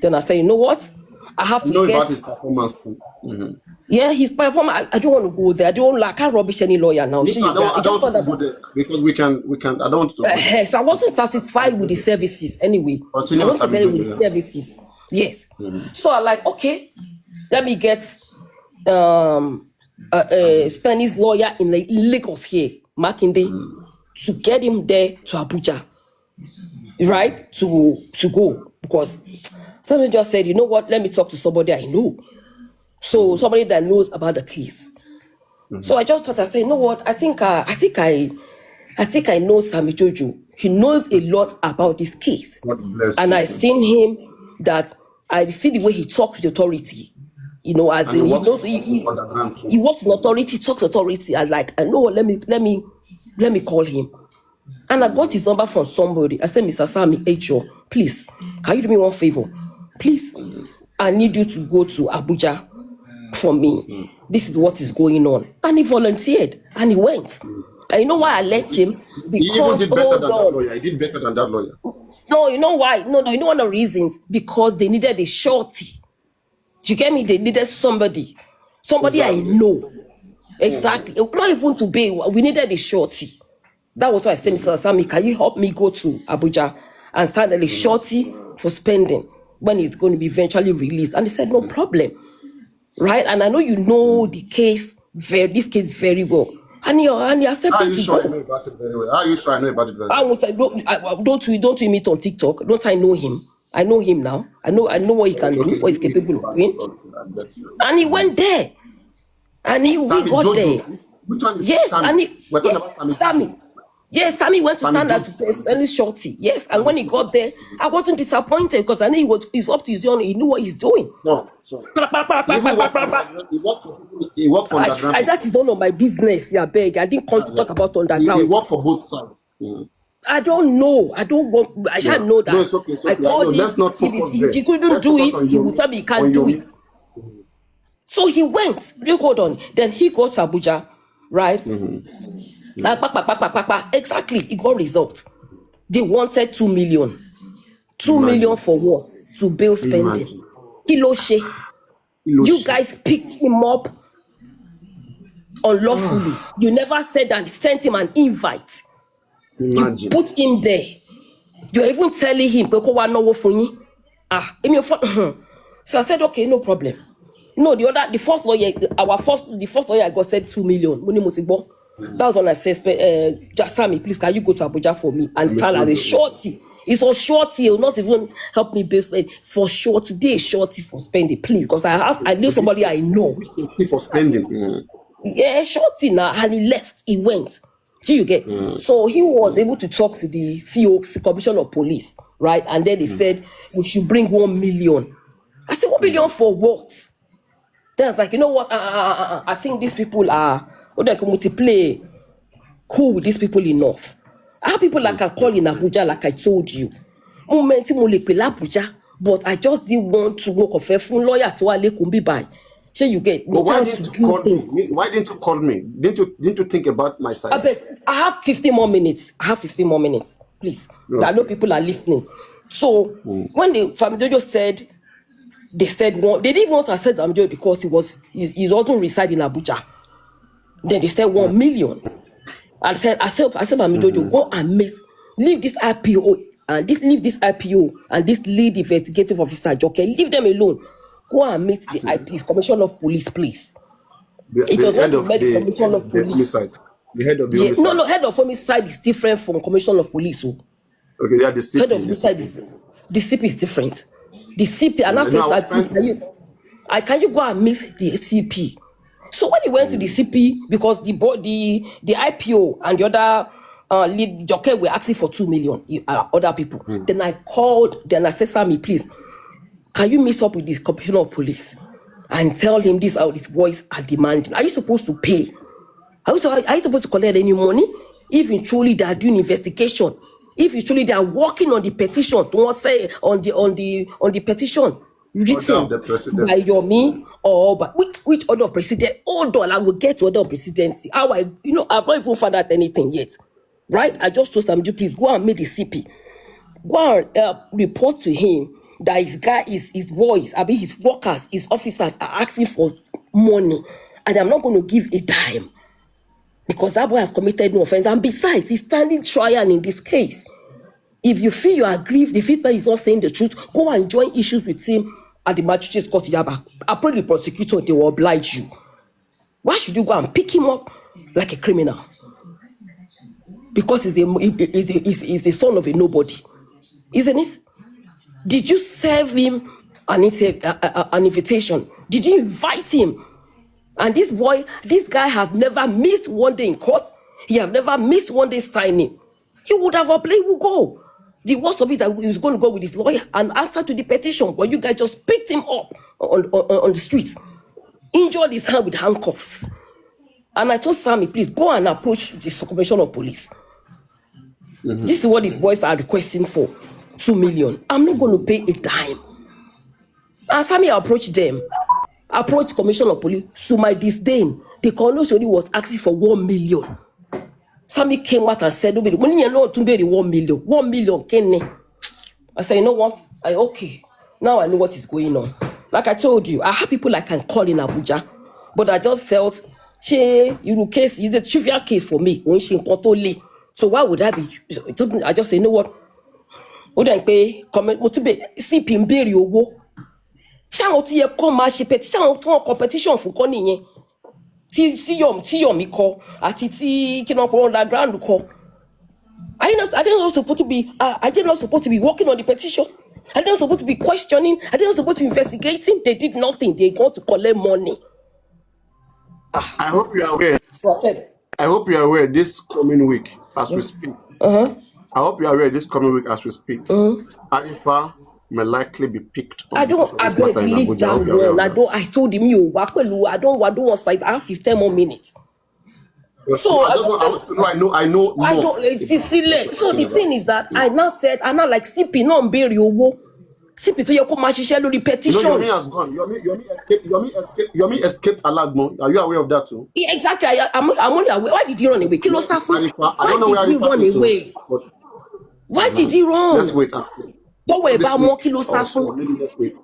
Then I said, you know what? I have to get about his performance. Yeah, his performance. I don't want to go there. I can't rubbish any lawyer now. I don't want to go there because we can. I don't want to go there. So I wasn't satisfied with the services anyway. Continue I wasn't Sammy satisfied with Jojo, the services. Yes. So I like, okay, let me get Spanish lawyer in Lagos here, Makinde, to get him there to Abuja, right? To go because somebody just said, you know what? Let me talk to somebody I know. So somebody that knows about the case. So I just thought, I said, you know what? I think I know Sammy Jojo. He knows a lot about this case, God bless and you. I seen him that I see the way he talks with authority. You know, as And in he he works knows he underground too. he works in authority, talks authority. I like, I know. Let me call him. And I got his number from somebody. I said, Mr. Sammy H.O., please, can you do me one favor? Please, I need you to go to Abuja for me. This is what is going on. And he volunteered and he went. And you know why I let him? He even Because, did better hold than that on. lawyer. He did better than that lawyer. No, you know why? No, you know one of the reasons? Because they needed a shorty. Do you get me? They needed somebody. Somebody I Exactly. know. Exactly. Not even to pay. We needed a shorty. That was why I said, Mr. Sami, can you help me go to Abuja and start a shorty for spending when it's going to be eventually released? And he said, no problem. Right? And I know you know the case, this case very well. And he How are accepted you to sure I go. know about it very well? How are you sure I know about it very I well? won't, don't we meet on TikTok? Don't I know him? I know him now. I know what he can do, Okay, what he's give me his capable of number. doing. Okay, I bet you. And he went there. And we Sammy got there. Jojo. Which one is Yes, Sammy? and We're talking yeah, about Sammy Jojo. Sammy. Yes, Sammy went to Sammy stand as Jojo. Spanish shorty. Yes, and Sammy when he Jojo. got there, I wasn't disappointed because I knew he's up to his own. He knew what he's doing. No, so he even worked underground. He worked for people. He worked for underground That is people. none of my business. Yeah, beg. I didn't come to Yeah. talk about He underground. worked for both sides. I don't know. I don't want. I Yeah. shall know No, that. it's okay. It's I okay. I know. called him. Let's not focus If there. he couldn't Let's do focus it, on he would Yomi. tell me he On can't do it. Yomi. So he went. You hold on. Then he got to Abuja, right? Exactly. He got results. They wanted 2 million. 2 million Imagine. for what? To bill spending. Imagine. Kiloshe. You Iloshi. guys picked him up unlawfully. You never said and sent him an invite. You Imagine. put him there. You're even telling him, "Pé kó wá náwó fún yín." So I said, okay, no problem. No, the first lawyer, the first lawyer I got said 2 million. Mo ní mo ti gbọ́. That was when I said, Jasami, please, can you go to Abuja for me? And stand as a shorty. It's for shorty. It will not even help me pay spend. For sure, to be a shorty for spending, please. Because I know somebody I know. For spending. Yeah, shorty now. And he left. He went. Do you get? So he was able to talk to the CEO, the Commissioner of Police, right? And then they said, we should bring 1 million. I said, 1 million for what? Then I was like, you know what? I think these people are, what they can multiply, cool with these people enough. I have people like I call in Abuja, like I told you. Moment mo lè pè l'Abuja, but I just didn't want to work off a phone lawyer to Ale Kumbi by. So you get the But why chance didn't to you do call things. me? Why didn't you call me? Didn't you think about my side? I bet I have 15 more minutes. I have 15 more minutes, please. I know Okay. people are listening. So when the Famijojo said, they said one, they didn't even want to accept Famijojo because he doesn't reside in Abuja. Then they said 1 million. I said Famijojo, go and leave this IPO and leave this IPO and this lead investigative officer, Joke, leave them alone. Go and meet the Commissioner of Police, please. It was The when head they of met the Commissioner of the Police. homicide. The head of the Yeah, homicide. no, head of homicide is different from Commissioner of Police. Oh. Okay, yeah, the CP. Head of The homicide CP. the CP is different. The CP, and I No, I was said, please, trying. can you go and meet the CP? So when he went to the CP, because the IPO and the other lead jockey were asking for 2 million, other people. Then I called, then I said, Sammy, please, can you mix up with this Commissioner of Police and tell him this how his boys are demanding? Are you supposed to pay? Are you supposed to collect any money? If in truly they are doing investigation, if in truly they are working on the petition, to what say on the petition Order of written the president. by Yomi or by which order of president? Hold on, I will get to order of presidency. I've not even found out anything yet. Right? I just told Samju, please go and meet the CP. Go and report to him that his boys, his workers, his officers are asking for money, and I'm not going to give a dime. Because that boy has committed no offense. And besides, he's standing trial in this case. If you feel you are aggrieved, if you feel he's not saying the truth, go and join issues with him at the magistrate's court, Yaba. I pray the prosecutor, they will oblige you. Why should you go and pick him up like a criminal? Because he's the son of a nobody, isn't it? Did you serve him an invitation? Did you invite him? And this guy has never missed one day in court. He have never missed one day signing. He would have applied, he would go. The worst of it that he was going to go with his lawyer and answer to the petition, but you guys just picked him up on the street, injured his hand with handcuffs. And I told Sammy, please go and approach the commissioner of police. This is what these boys are requesting for, 2 million. I'm not going to pay a dime. And Sammy approached them, approached commissioner of police. To my disdain, the colonel was asking for 1 million. Sammy came out and said, when you know to pay the 1 million, 1 million, Kenny. I said, you know what? Okay. Now I know what is going on. Like I told you, I have people I can call in Abuja, but I just felt, case is a trivial case for me. So why would I be? I just say, you know what? Wouldn't pay comment to be CP in Berry Owo. Shall not hear come my petition competition for Connie. Yomi call at Titi cannot put on that ground call. I didn't not supposed to be I did not supposed to be working on the petition. I didn't supposed to be questioning. I didn't supposed to be investigating. They did nothing. They got to collect money. I hope you are aware. So I said, I hope you are aware this coming week as we speak. I hope you are aware this coming week as we speak. Arifa may likely be picked up. I believe that one. I told him I don't want like I have 15 more minutes. So I know. I don't. It's silly. So the thing is that I now said, I now like CP no bury owo. CP to your come share the petition. Yomi has gone. Yomi escaped Alagmo. Are you aware of that too? Yeah, exactly. I'm only aware. Why did he run away? Kilo staff. Why did he run away? Why did he run? Let's wait. Don't worry about more kilo staff. Maybe let's wait.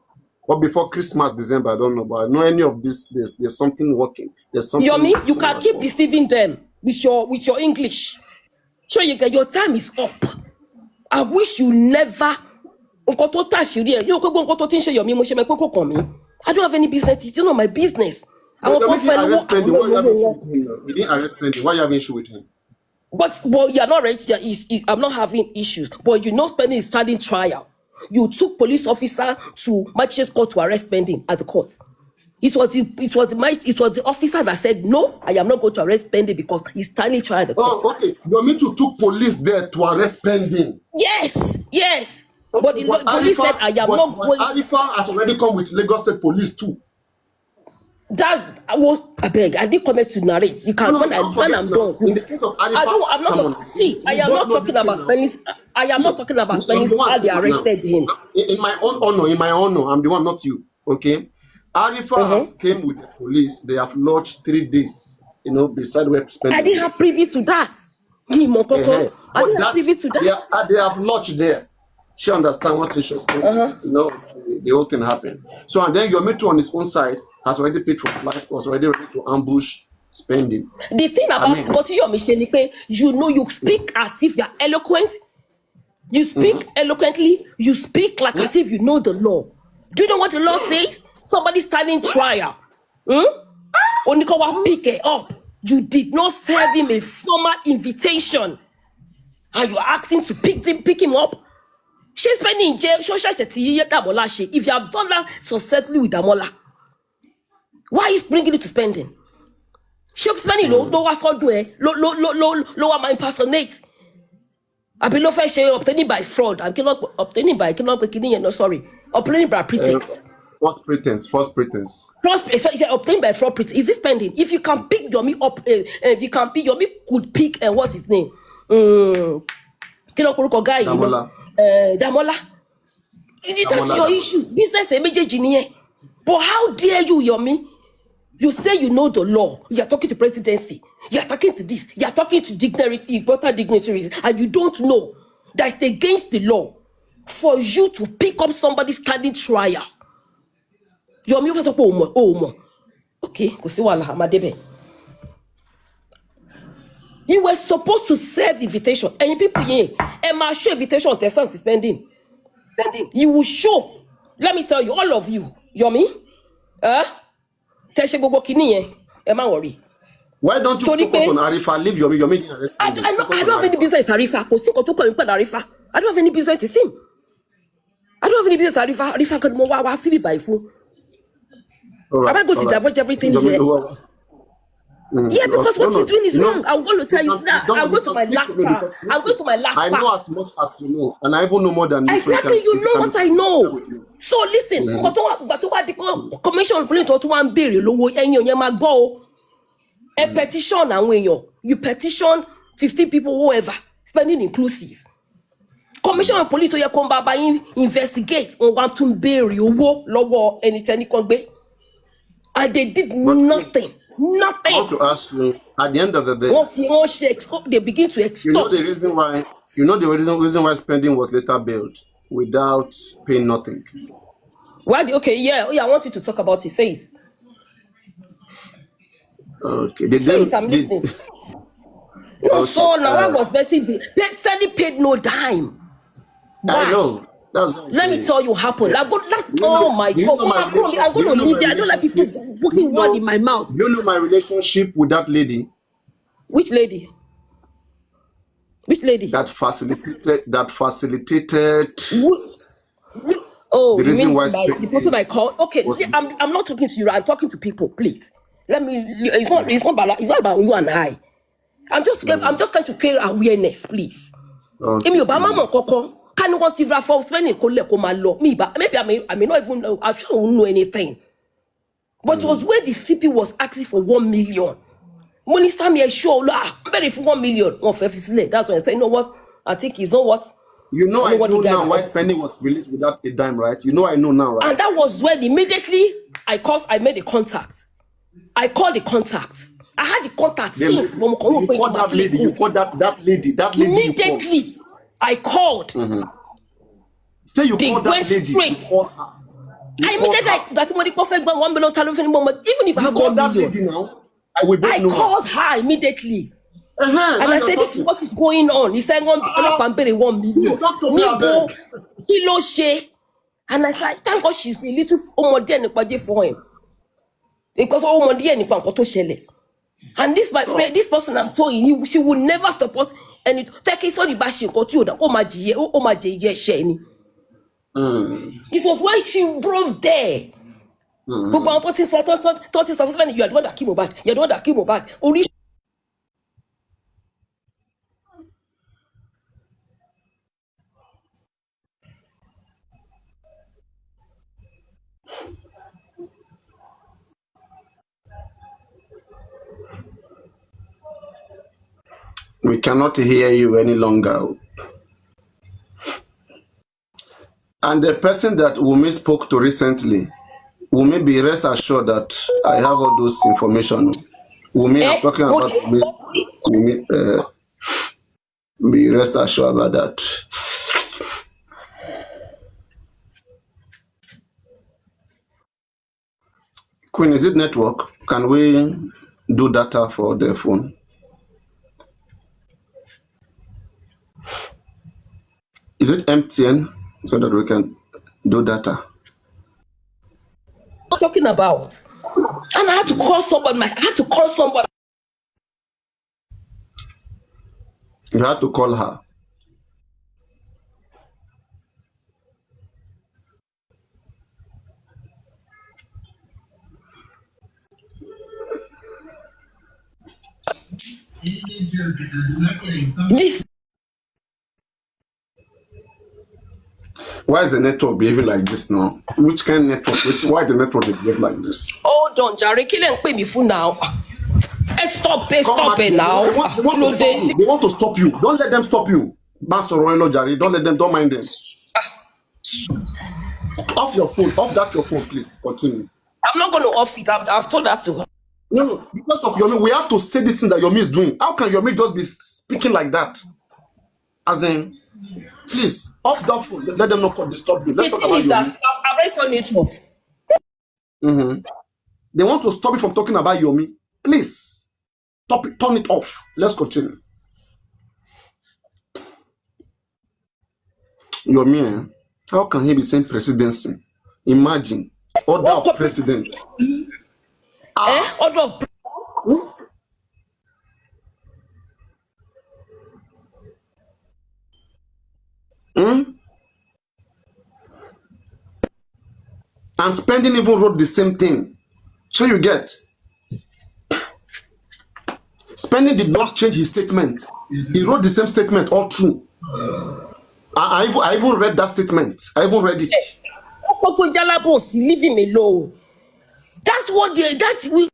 But before Christmas, December, I don't know. But I know any of this. There's something working. There's something. Yomi, you can keep deceiving them with your English. So your time is up. I wish you never. I don't have any business. It's not my business. I want to follow. You didn't arrest Spendy. Why are you having issue with him? But you're not right. I'm not having issues. But you know, Spendy is starting trial. You took police officer to magistrate's court to arrest Spendy at the court. It was the officer that said, no, I am not going to arrest Spendy because he's standing trial at the court. Oh, okay. You mean to took police there to arrest Spendy? Yes. Okay, but the police said, I am not going. Arifa has already come with Lagos State Police too. That was I beg. I didn't come to narrate. You can when I'm done. In the case of Arifa, I'm not. I am not talking about Spendy. I am not talking about Spendy. How they arrested him. In my own honor, I'm the one, not you. Okay. Arifa has came with the police. They have lodged 3 days. Beside where Spendy. I didn't have privy to that. I didn't have privy to that. They have lodged there. She understand what is just the whole thing happened. So and then Yomi on his own side has already paid for flight, was already ready to ambush Spendy. The thing about Yomi, you speak as if you're eloquent. You speak eloquently. You speak like as if you know the law. Do you know what the law says? Somebody standing trial. Onikawa pick it up. You did not serve him a formal invitation, and you are asking to pick him up. She's spending in jail. If you have done that successfully with Damola, why are you bringing it to spending? She's spending lower impersonate. I be obtaining by fraud. I cannot obtaining by obtaining by pretext. False pretense. Obtained by fraud pretext. Is this spending? If you can pick Yomi up, if you can pick Yomi could pick what's his name? Damola. Damola. That's your issue. Business is but how dare you, Yomi? You say you know the law. You are talking to presidency. You are talking to this. You are talking to important dignitaries, and you don't know that it's against the law for you to pick up somebody standing trial. Yomi was up. Okay, go see what Amadebe. You were supposed to serve invitation, and people here, and my show invitation on Tessan spending. You will show Let me tell you, all of you, Yomi, tẹ̀sẹ̀ gbogbo kìíní yẹn, ẹ má worry. Why don't you focus on Arifa? Leave Yomi. Yomi I don't have any business with Arifa. Kò sí nǹkan tó kàn mí pẹ̀lú Arifa. I don't have any business with him. I don't have any business with Arifa. Arifa kan mo wá sí bíbá ìfún. Am I going to divulge everything here? Yeah, because what he's doing is wrong. I'm going to tell you now. I'm going to my last part. I'm going to my last part. I know as much as you know, and I even know more than you. Exactly, you know what I know. So listen, the commission police tó wá ń béèrè lówó ẹ̀yin yẹn máa gbọ́ o. A petition àwọn èèyàn. You petition 15 people, whoever, spending inclusive. Commission of police tó yẹ kó ń bá yín investigate wọ́n wá tún béèrè owó lọ́wọ́ ẹni tẹ́ni kan gbé. And they did nothing. Nothing. I want to ask you, at the end of the day, they begin to extort. You know the reason why? You know the reason why spending was later bailed without paying nothing. Why? Okay, yeah. I want you to talk about it. Say it. Okay. I'm listening. No, okay. So now I was basically paid no dime. Why? I know. Let me tell you what happened. Oh my God. I'm going to leave it. I don't like people putting word in my mouth. You know my relationship with that lady? Which lady? Which lady? That facilitated. Oh, the reason why the person I called. Okay, I'm not talking to you. I'm talking to people. Please, let me. It's not about you and I. I'm just trying to create awareness, please. Okay. Can want to for spending maybe I may not even know. I sure won't know anything. But it was where the CP was asking for 1 million. Money stand here sure I'm ready for 1 million. That's when I say, you know what? I think it's not what. You know I know now why spending was released without a dime, right? You know I know now, right? And that was when immediately I made the contact. I called the contact. I had the contact since. You called that lady. You called that lady. Immediately. I called. Mm-hmm. Say you called that lady. Straight. I immediately got money perfect 1 million telephone number. Even if I have 1 million. Lady now, I called her immediately. And I said, this is what is going on. He said, 1 million. Kilo she. And I said, thank God she's a little omodé for him. Because omodé and this person I'm telling you, she would never support and take it so the bashing continue that this was why she drove there. You are the one that came back. You're the one that came back. We cannot hear you any longer. And the person that Wumi spoke to recently, Wumi, be rest assured that I have all those information. Wumi, I'm talking about Wumi. Be rest assured about that. Queen, is it network? Can we do data for the phone? Is it MTN so that we can do data? What talking about? And I had to call somebody. You had to call her. This. Why is the network behaving like this now? Which kind of network? Why the network behave like this? Hold on, Jerry. Kill and pay me for now. Stop it now. They want to stop you. Don't let them stop you. Basoroelo, Jerry. Don't mind them. Off your phone. Off that your phone, please. Continue. I'm not going to off it. I've told that to her. No, because of Yomi, we have to say this thing that Yomi is doing. How can Yomi just be speaking like that? As in, please, off that phone. Let them not disturb you. Let's talk about Yomi. I've already turned it off. Mm-hmm. They want to stop you from talking about Yomi. Please, stop it. Turn it off. Let's continue. Yomi, how can he be saying presidency Imagine. Order of president. Order of And Spending even wrote the same thing. So you get. Spending did not change his statement. He wrote the same statement all through. I even read that statement. I even read it. Leave him alone. That's what we.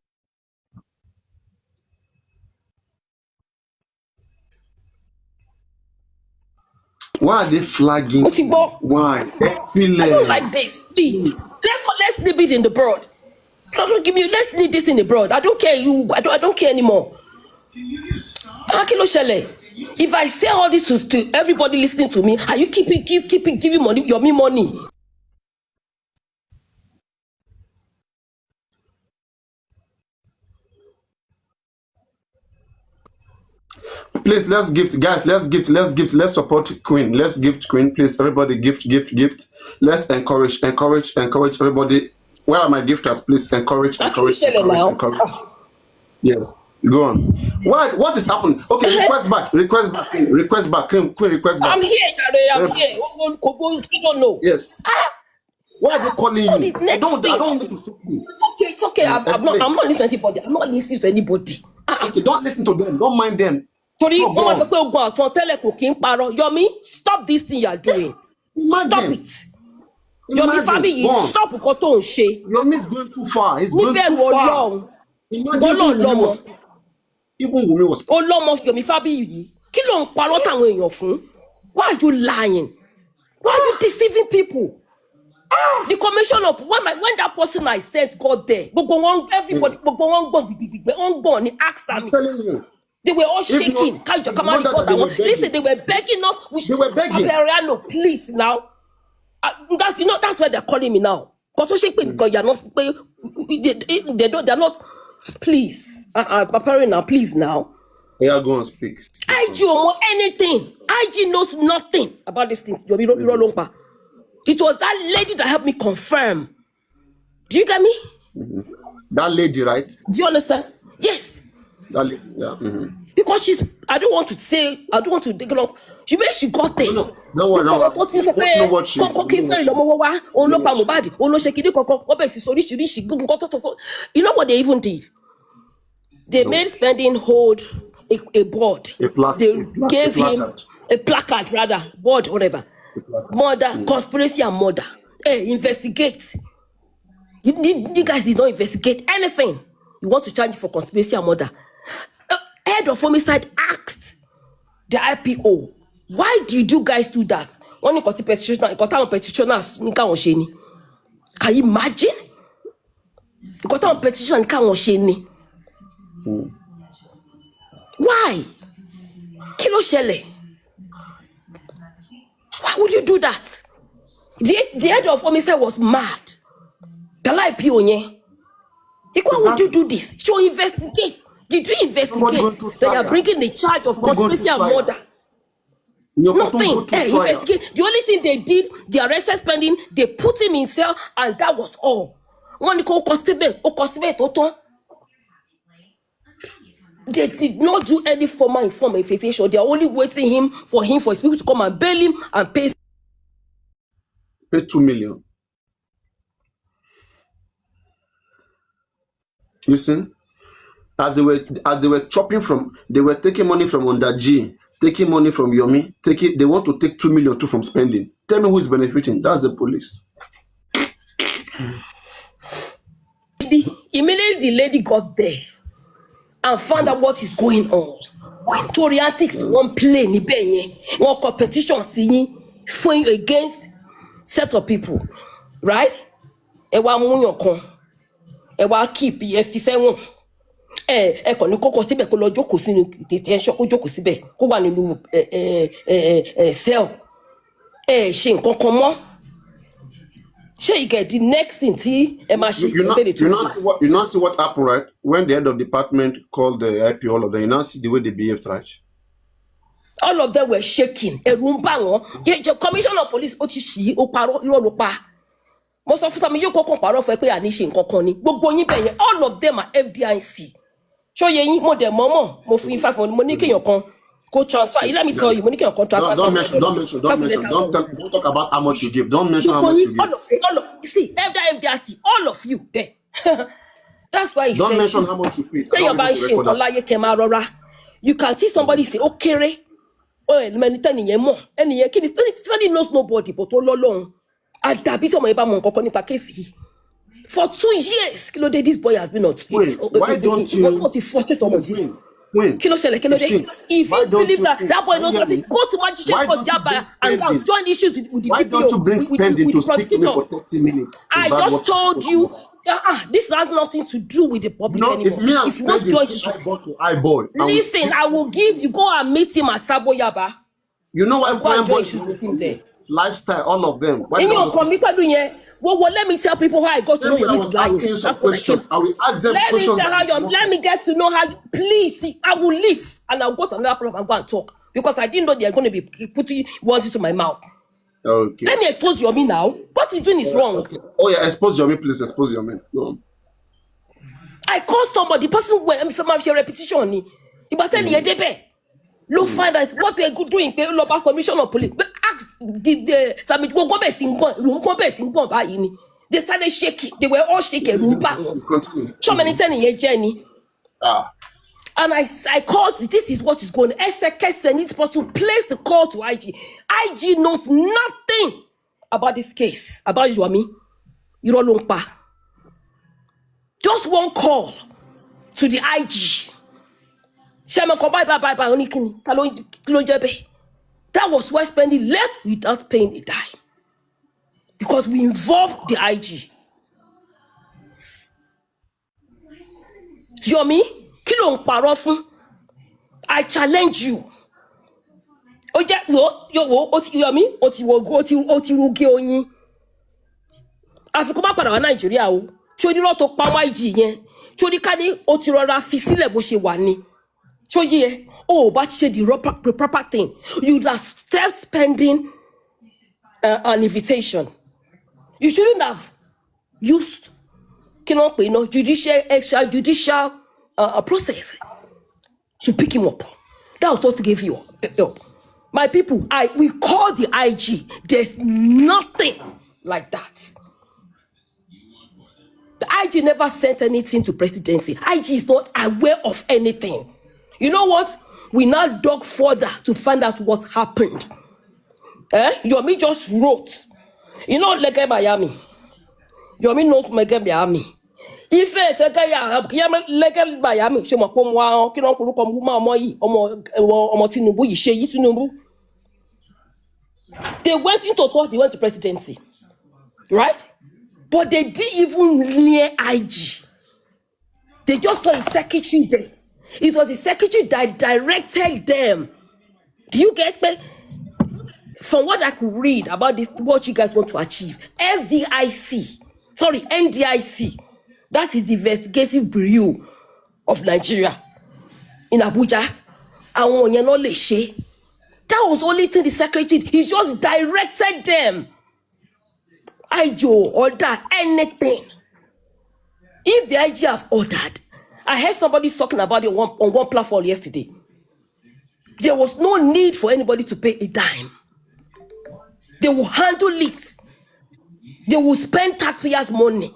Why are they flagging? Why? I don't like this. Please, let's leave it in the broad. Don't give me. Let's leave this in the broad. I don't care you. I don't care anymore. If I say all this to everybody listening to me, are you keeping giving money? Yomi money. Please, let's gift, guys. Let's support Queen. Let's gift Queen. Please, everybody, gift. Let's encourage everybody. Where are my gifters? Please encourage. Yes, go on. What is happening? Okay, request back. Queen, request back. I'm here, Daddy. I'm here. You don't know. Yes. Why are they calling you? I don't need to stop you. It's okay. I'm not listening to anybody. I'm not listening to anybody. Okay, don't listen to them. Don't mind them. Yomi, stop this thing you are doing. Stop it. Yomi Fabiyi, stop what don't say. Yomi is going too far. He's going too far. Imagine even Wumi was. Yomi Fabiyi. Kí ló ń parọ́ táwọn èèyàn fún? Why are you lying? Why are you deceiving people? The commissioner, when that person I sent got there, everybody, he asked me. I'm telling you. They were all shaking. Listen, they were begging us. They were begging. Papariano, please now. That's why they're calling me now. Because you're not. They're not. Please, Papariano, please now. Yeah, go and speak. IG or anything. IG knows nothing about this thing. It was that lady that helped me confirm. Do you get me? Mm-hmm. That lady, right? Do you understand? Yes. That lady, yeah. Mm-hmm. Because I don't want to dig along. She got there. No, don't worry. You know what they even did? They made Spending hold a board. They gave him a placard, rather, board, whatever. Murder, conspiracy and murder. Hey, investigate. You guys did not investigate anything. You want to charge for conspiracy and murder. Head of homicide asked the IPO, why did you guys do that? Can you imagine? Why? Kilo Shele. Why would you do that? The head of homicide was mad. Why would you do this? So investigate. Did you investigate that you're bringing the charge of conspiracy and murder? Nothing. Investigate. The only thing they did, they arrested Spending, they put him in cell, and that was all. They did not do any formal investigation. They're only waiting for his people to come and bail him and pay 2 million. Listen, as they were chopping from, they were taking money from Under G, taking money from Yomi, they want to take 2 million too from Spending. Tell me who is benefiting? That's the police. Immediately the lady got there and found out what is going on. Went to Orientics to one plane, one competition fighting against set of people, right? Keep kò ní kókó síbẹ̀ kó lọ jókòó sínú detention kó jókòó síbẹ̀ kó wà nínú cell ṣe nǹkan kan mọ́. You get the next thing you not see what happened, right? When the head of department called the IPO, all of them, you not see the way they behaved, right? All of them were shaking. The commissioner of police, Most of them you go compare for pé àní ṣe nǹkan kan ni. Gbogbo yín bẹ́ẹ̀ yẹn, all of them are FDIC. Show ye yín mo dẹ̀ mọ́mọ́ mo fi 500 mo ní kéèyàn kan go transfer. Let me tell you, mo ní kéèyàn kan transfer. Don't talk about how much you give. Don't mention how much you give. All of you see, FDIC, all of you there. That's why don't mention how much you feed. You can see somebody say, okay, oh, many more. Somebody knows nobody, but all along. For 2 years, this boy has been on. Why don't you? If you believe that boy knows something, go to magistrate court and join issues with the why don't you bring spending to speak to me for 30 minutes? I just told you, this has nothing to do with the public anymore. If you want to join eyeball, listen, I will give you, go and meet him at Sabo Yaba. You know what? Go and join issues with him there. Lifestyle, all of them. Well, let me tell people how I got to know your lying. That's what I came. I will ask them let questions. Me tell how your, let me get to know how. Please, see, I will leave and I'll go to another platform and go and talk because I didn't know they are going to be putting words into my mouth. Okay. Let me expose Yomi now. What he's doing is wrong. Okay. Oh yeah, expose Yomi, please expose Yomi. Go on. I called somebody, the person who I'm your repetition. But tell you, look, find out what we are doing. Local commission of police. But ask the they started shaking. They were all shaking. So many times in Jenny. And I called. This is what is going on. SKS needs person to place the call to IG. IG knows nothing about this case. About Yomi. You don't know. Just one call to the IG. That was why spending left without paying a dime. Because we involved the IG. Yomi, kilo parọ́ fún. I challenge you. Yomi, oti ruge oyin. Àfikún bá padà wá Nàìjíríà o. Ṣó ní tó pa IG yẹn. Ṣó ní ká ní ó ti rọra fi sílẹ̀ bó ṣe wà ni. Ṣó yé but the proper thing. You'd have started spending an invitation. You shouldn't have used extrajudicial process to pick him up. That was what gave you help. My people, we call the IG. There's nothing like that. The IG never sent anything to presidency. IG is not aware of anything. You know what? We now dug further to find out what happened. Yomi just wrote. You know, Leke Miami. Yomi knows Leke Miami. If it's Leke Miami, she must come wow, Kinon Tinubu. They went into court, they went to presidency. Right? But they didn't even near IG. They just saw a secretary there. It was the secretary that directed them. Do you guys from what I could read about this, what you guys want to achieve? NDIC. That is the Investigative Bureau of Nigeria in Abuja. That was the only thing the secretary did. He just directed them. IG order anything. If the IG have ordered, I heard somebody talking about it on one platform yesterday. There was no need for anybody to pay a dime. They will handle it. They will spend taxpayers' money.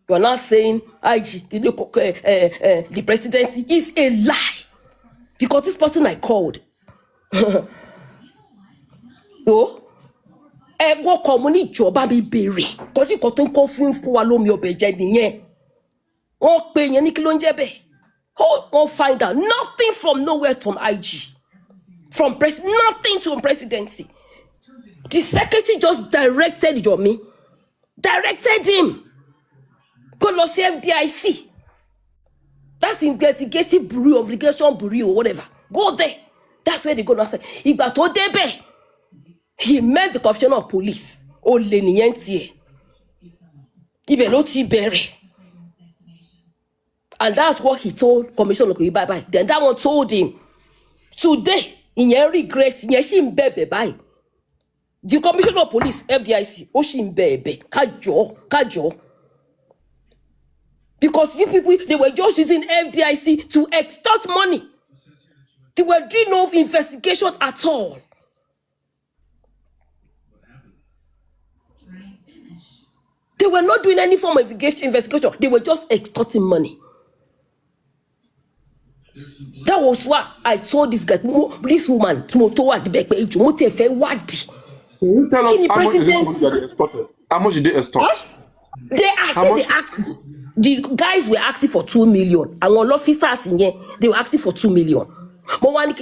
You are not saying IG, the presidency is a lie. Because this person I called, ẹ̀gbọ́n kan mo ní ìjọba mi béèrè kọjú kan tó ń kọ́ fún wa lómi ọbẹ̀ jẹ nìyẹn wọ́n pe yẹn ní kí ló ń jẹ́ bẹ́ẹ̀ wọ́n find out nothing from nowhere from IG from nothing to presidency. The secretary just directed Yomi, directed him go lọ sí FDIC, that's Investigative Bureau, Obligation Bureau or whatever, go there. That's where they go now say ìgbà tó débẹ̀. He met the commissioner of police. And that's what he told Commissioner of Police. Bye. Then that one told him, today, in your regret, bye. The commissioner of police, FDIC, Oshin Bebe, Kajo. Because you people, they were just using FDIC to extort money. They were doing no investigation at all. They were not doing any form of investigation. They were just extorting money. That was why I told this guy, this woman, Can you tell us how much is this money that they extorted? How much did they extort? Huh? They asked, the guys were asking for 2 million. And all officers in here, they were asking for 2 million.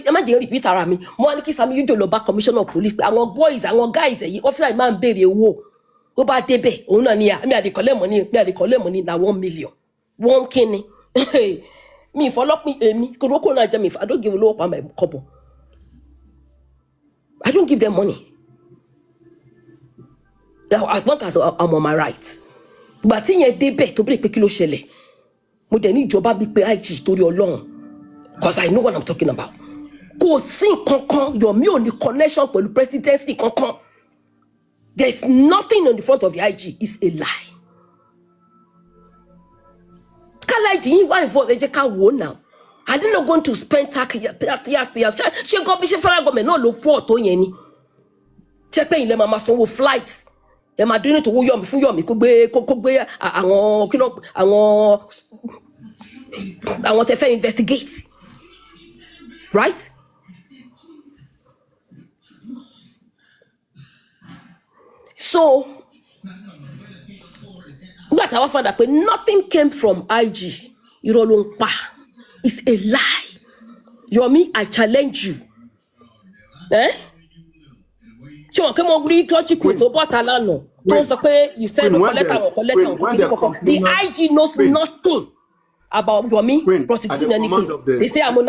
Imagine repeat around me. You don't know about commissioner of police. Our boys, our guys, officer man bury a war. Go back debe. Me I collect money. Now 1 million. 1 kenny. Me follow me. Me. I don't give a low up on my couple. I don't give them money. As long as I'm on my rights. But in your debate to break the kilo shele. Mo de ni joba bi pe IG story alone. Because I know what I'm talking about. Kò sí kankan, Yomi ò ní connection pẹ̀lú presidency kankan. There's nothing on the front of the IG. It's a lie. Kala IG yín wá involved ẹ jẹ́ ká wò now. I did not going to spend tax years. She got me federal government no lo pọ̀ tó yẹn ni. Check pé ilé mama sanwó flight. Ẹ máa dín ní tó wó Yomi fún Yomi kó gbé àwọn kí ló àwọn tẹ́ fẹ́ investigate. Right? So, but I found that nothing came from IG. It's a lie. Yomi, I challenge you. You said the IG knows nothing about Yomi prosecuting anything. They say I'm a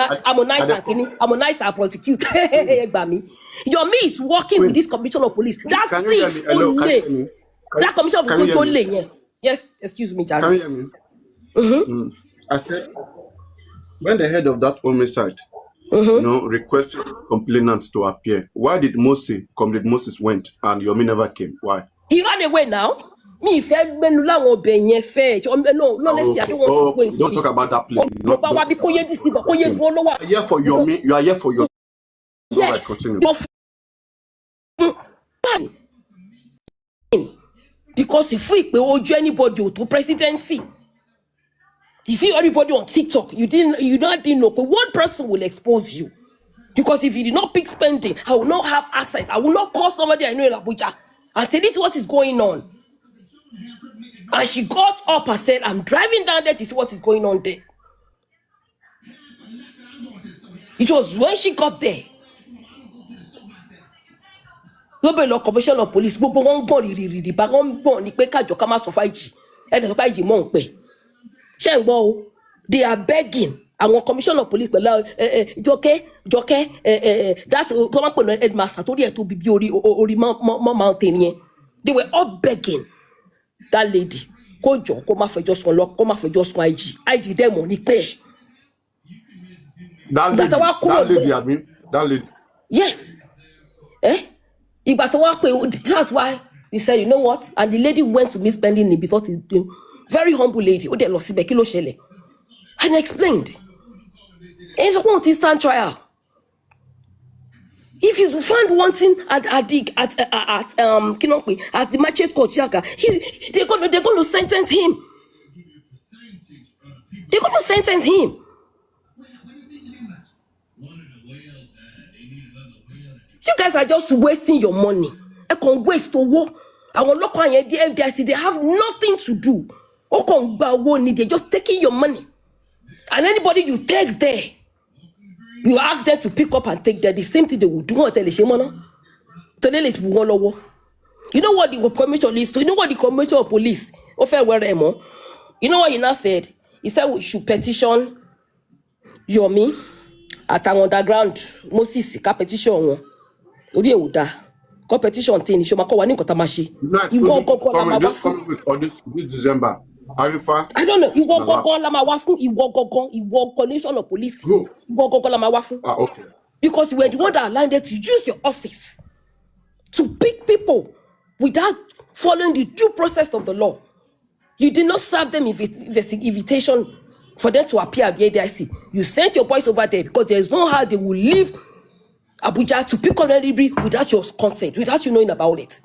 nice and prosecute. Yomi is working with this commissioner of police. That thief only. That commissioner of police only. Yes, excuse me, Jerry. Can you hear me? I said, when the head of that homicide, requested complainants to appear, why did Moses went and Yomi never came? Why? He ran away now. Me if no, let's see. I don't want to go into don't talk about that place. You are here for Yomi. You are here for your. Yes. Because if we owe anybody to presidency, you see everybody on TikTok. You didn't know, but one person will expose you. Because if you did not pick spending, I will not have assets. I will not call somebody I know in Abuja and say this is what is going on. And she got up and said, I'm driving down there to see what is going on there. It was when she got there. Global commission of police, gbogbo wọn gbọ́n rìrìrì bá wọn gbọ́n ní pé kájọ ká má sọ fáìjì ẹ̀dẹ̀ sọ fáìjì mọ̀ ń pẹ́. Ṣé ń gbọ́ o? They are begging àwọn commission of police pẹ̀lú jọkẹ́ that common pẹ̀lú headmaster torí ẹ̀ tó bí orí mountain yẹn. They were all begging that lady kó jọ kó má fẹjọ́ sùn lọ kó má fẹjọ́ sùn IG dẹ̀ mọ̀ ní pẹ́. That lady. Yes. That's why he said, you know what? And the lady went to Miss Bending because it's a very humble lady. And explained. It's a one stand trial. If he's found wanting at the magistrate court, they're gonna sentence him. They're gonna sentence him. You guys are just wasting your money. I can waste war. Our local and the FDIC, they have nothing to do. They're just taking your money. And anybody you take there, you ask them to pick up and take there. The same thing they will do. You know what the commission is? You know what the commission of police? You know what he now said? He said we should petition Yomi at an underground. Moses petition. Competition thing show mako wani nkota ma se iwo gogo la ma wa fun this December Arifa I don't know iwo gogo la ma wa fun iwo coalition of police iwo gogo la ma wa fun okay because you were the one that landed to use your office to pick people without following the due process of the law. You did not serve them invitation for them to appear at the ADIC. You sent your boys over there because there is no how they will leave Abuja to pick on anybody without your consent, without you knowing about it.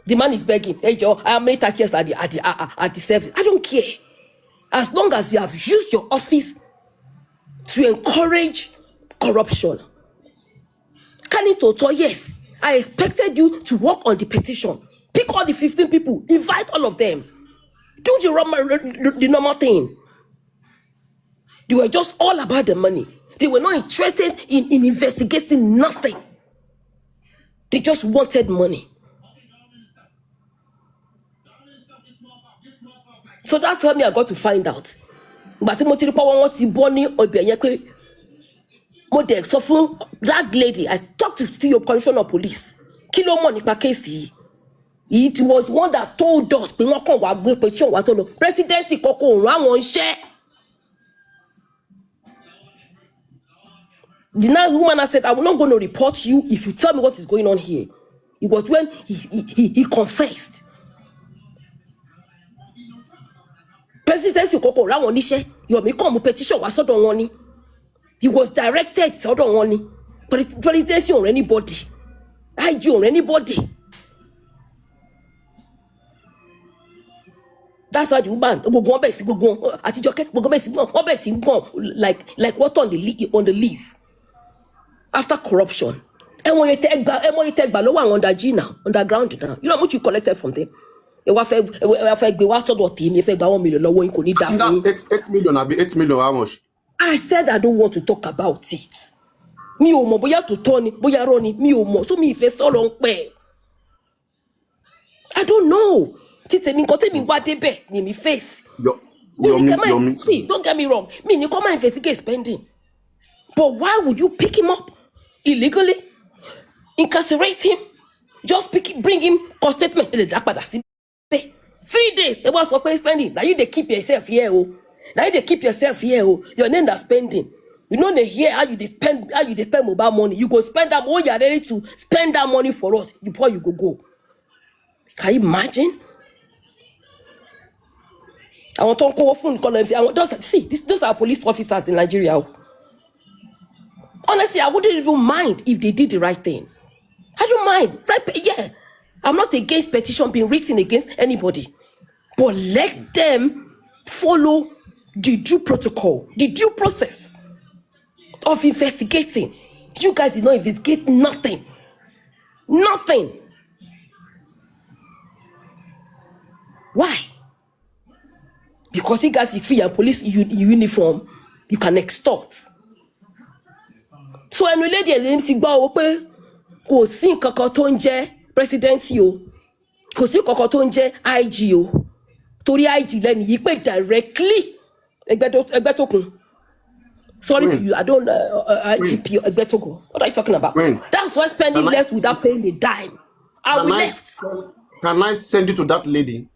The man is begging, hey Joe, I am made 30 years at the service. I don't care. As long as you have used your office to encourage corruption. Kanitoto, yes, I expected you to work on the petition. Pick all the 15 people, invite all of them. Do the normal thing. They were just all about the money. They were not interested in investigating nothing. They just wanted money. So that's how I got to find out. But that lady, I talked to your commissioner of police. Kilo money pa case. It was one that told us, Presidency koko ran share. The now woman said, I'm not going to report you if you tell me what is going on here. It was when he confessed. Presidency koko ran won share. Yomi come petition was sodon won. He was directed sodon won. Presidency on anybody. IG on anybody. That's why the woman like what on the leaf after corruption. And when you take lower underground now, you know how much you collected from them. You have 8 million, how much? I said I don't want to talk about it. Mi o mo boya to Tony, boya Ronnie, mi o mo. So mi fe so long pe. I don't know. Tite mi kote mi wa debe ni mi face. See, don't get me wrong. Me ni come investigate spending. But why would you pick him up illegally? Incarcerate him? Just bring him for statement. 3 days, they was okay spending. Now you they keep yourself here, oh. Now you they keep yourself here, oh. Your name that spending. You know they hear how you spend mobile money. You go spend that money. You are ready to spend that money for us before you go. Can you imagine? I want to call phone call them. Those are police officers in Nigeria. Honestly, I wouldn't even mind if they did the right thing. I don't mind. Right? Yeah. I'm not against petition being written against anybody. But let them follow the due protocol, the due process of investigating. You guys did not investigate nothing. Nothing. Why? Because you guys, if you are police uniform, you can extort. So when lady MC gba o pe kò sí nǹkankan tó ń jẹ́ president yo, kò sí nǹkankan tó ń jẹ́ IG o. Torí IG lẹ́ni yìí pé directly Egbetokun. Sorry to you, I don't IGP Egbetokun. What are you talking about? That's why spending left without paying a dime. Can I send you to that lady?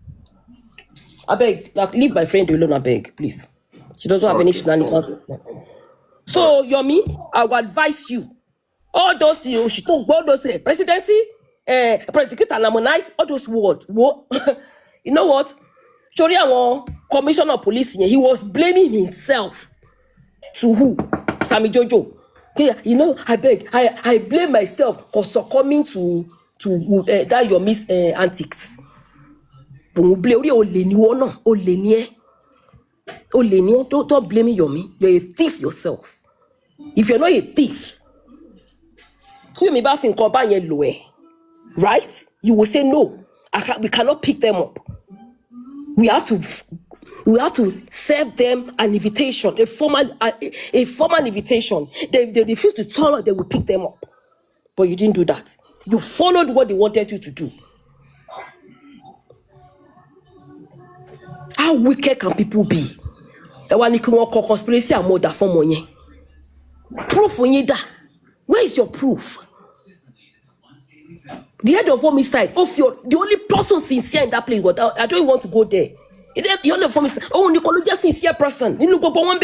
I beg, like, leave my friend alone, I beg, please. She doesn't have any shenanigans. So, Yomi, I would advise you. All those she talk about those presidency, prosecute and harmonize, all those words. You know what? Sorry, commissioner of police, he was blaming himself. To who? Sammy Jojo. Yeah, you know, I beg, I blame myself for succumbing to that Yomi's antics. Don't blame Yomi. You're a thief yourself. If you're not a thief, right? You will say no. We cannot pick them up. We have to serve them an invitation, a formal invitation. They refuse to turn up, they will pick them up. But you didn't do that. You followed what they wanted you to do. How wicked can people be? Conspiracy and murder for money. Proof when you die. Where is your proof? The head of homicide, the only person sincere in that place, but I don't even want to go there. The only homicide, Nicolo just sincere person. You know, go one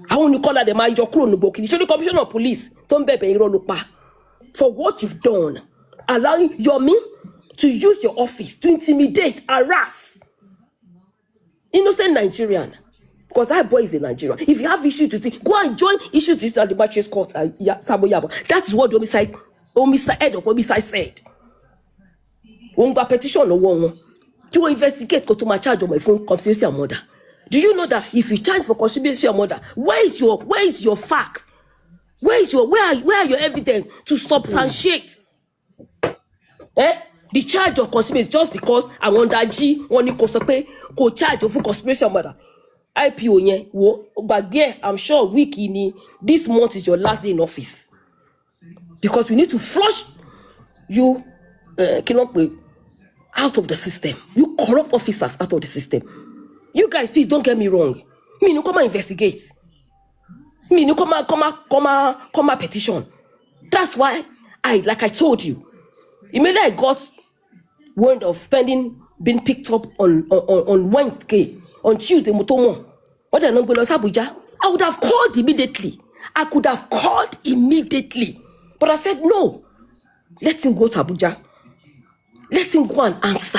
Àwọn nìkan la dẹ̀ máa yọ kúrò nígbò kìíní. Ṣé ní commissioner of police tó ń bẹ̀bẹ̀ irọ́ ló pa? For what you've done, allowing Yomi to use your office to intimidate, harass innocent Nigerian. Because that boy is a Nigerian. If you have issues to think, go and join issues to at the magistrate's court, Sabo Yabo. That is what the head of homicide said. When we petition no one to investigate, go to my charge of my phone conspiracy and murder. Do you know that if you charge for conspiracy and murder, where is your facts? Where are your evidence to substantiate? The charge of conspiracy just because I want that G one ko charge of conspiracy and murder. IPO yen wo gbagbe, I'm sure week ini this month is your last day in office because we need to flush you out of the system. You corrupt officers out of the system. You guys, please don't get me wrong. Me no come and investigate. Me no come petition. That's why like I told you, immediately I got word of spending being picked up on Wednesday, on Tuesday, Motomo. What I know Abuja, I would have called immediately. I could have called immediately. But I said no. Let him go to Abuja. Let him go and answer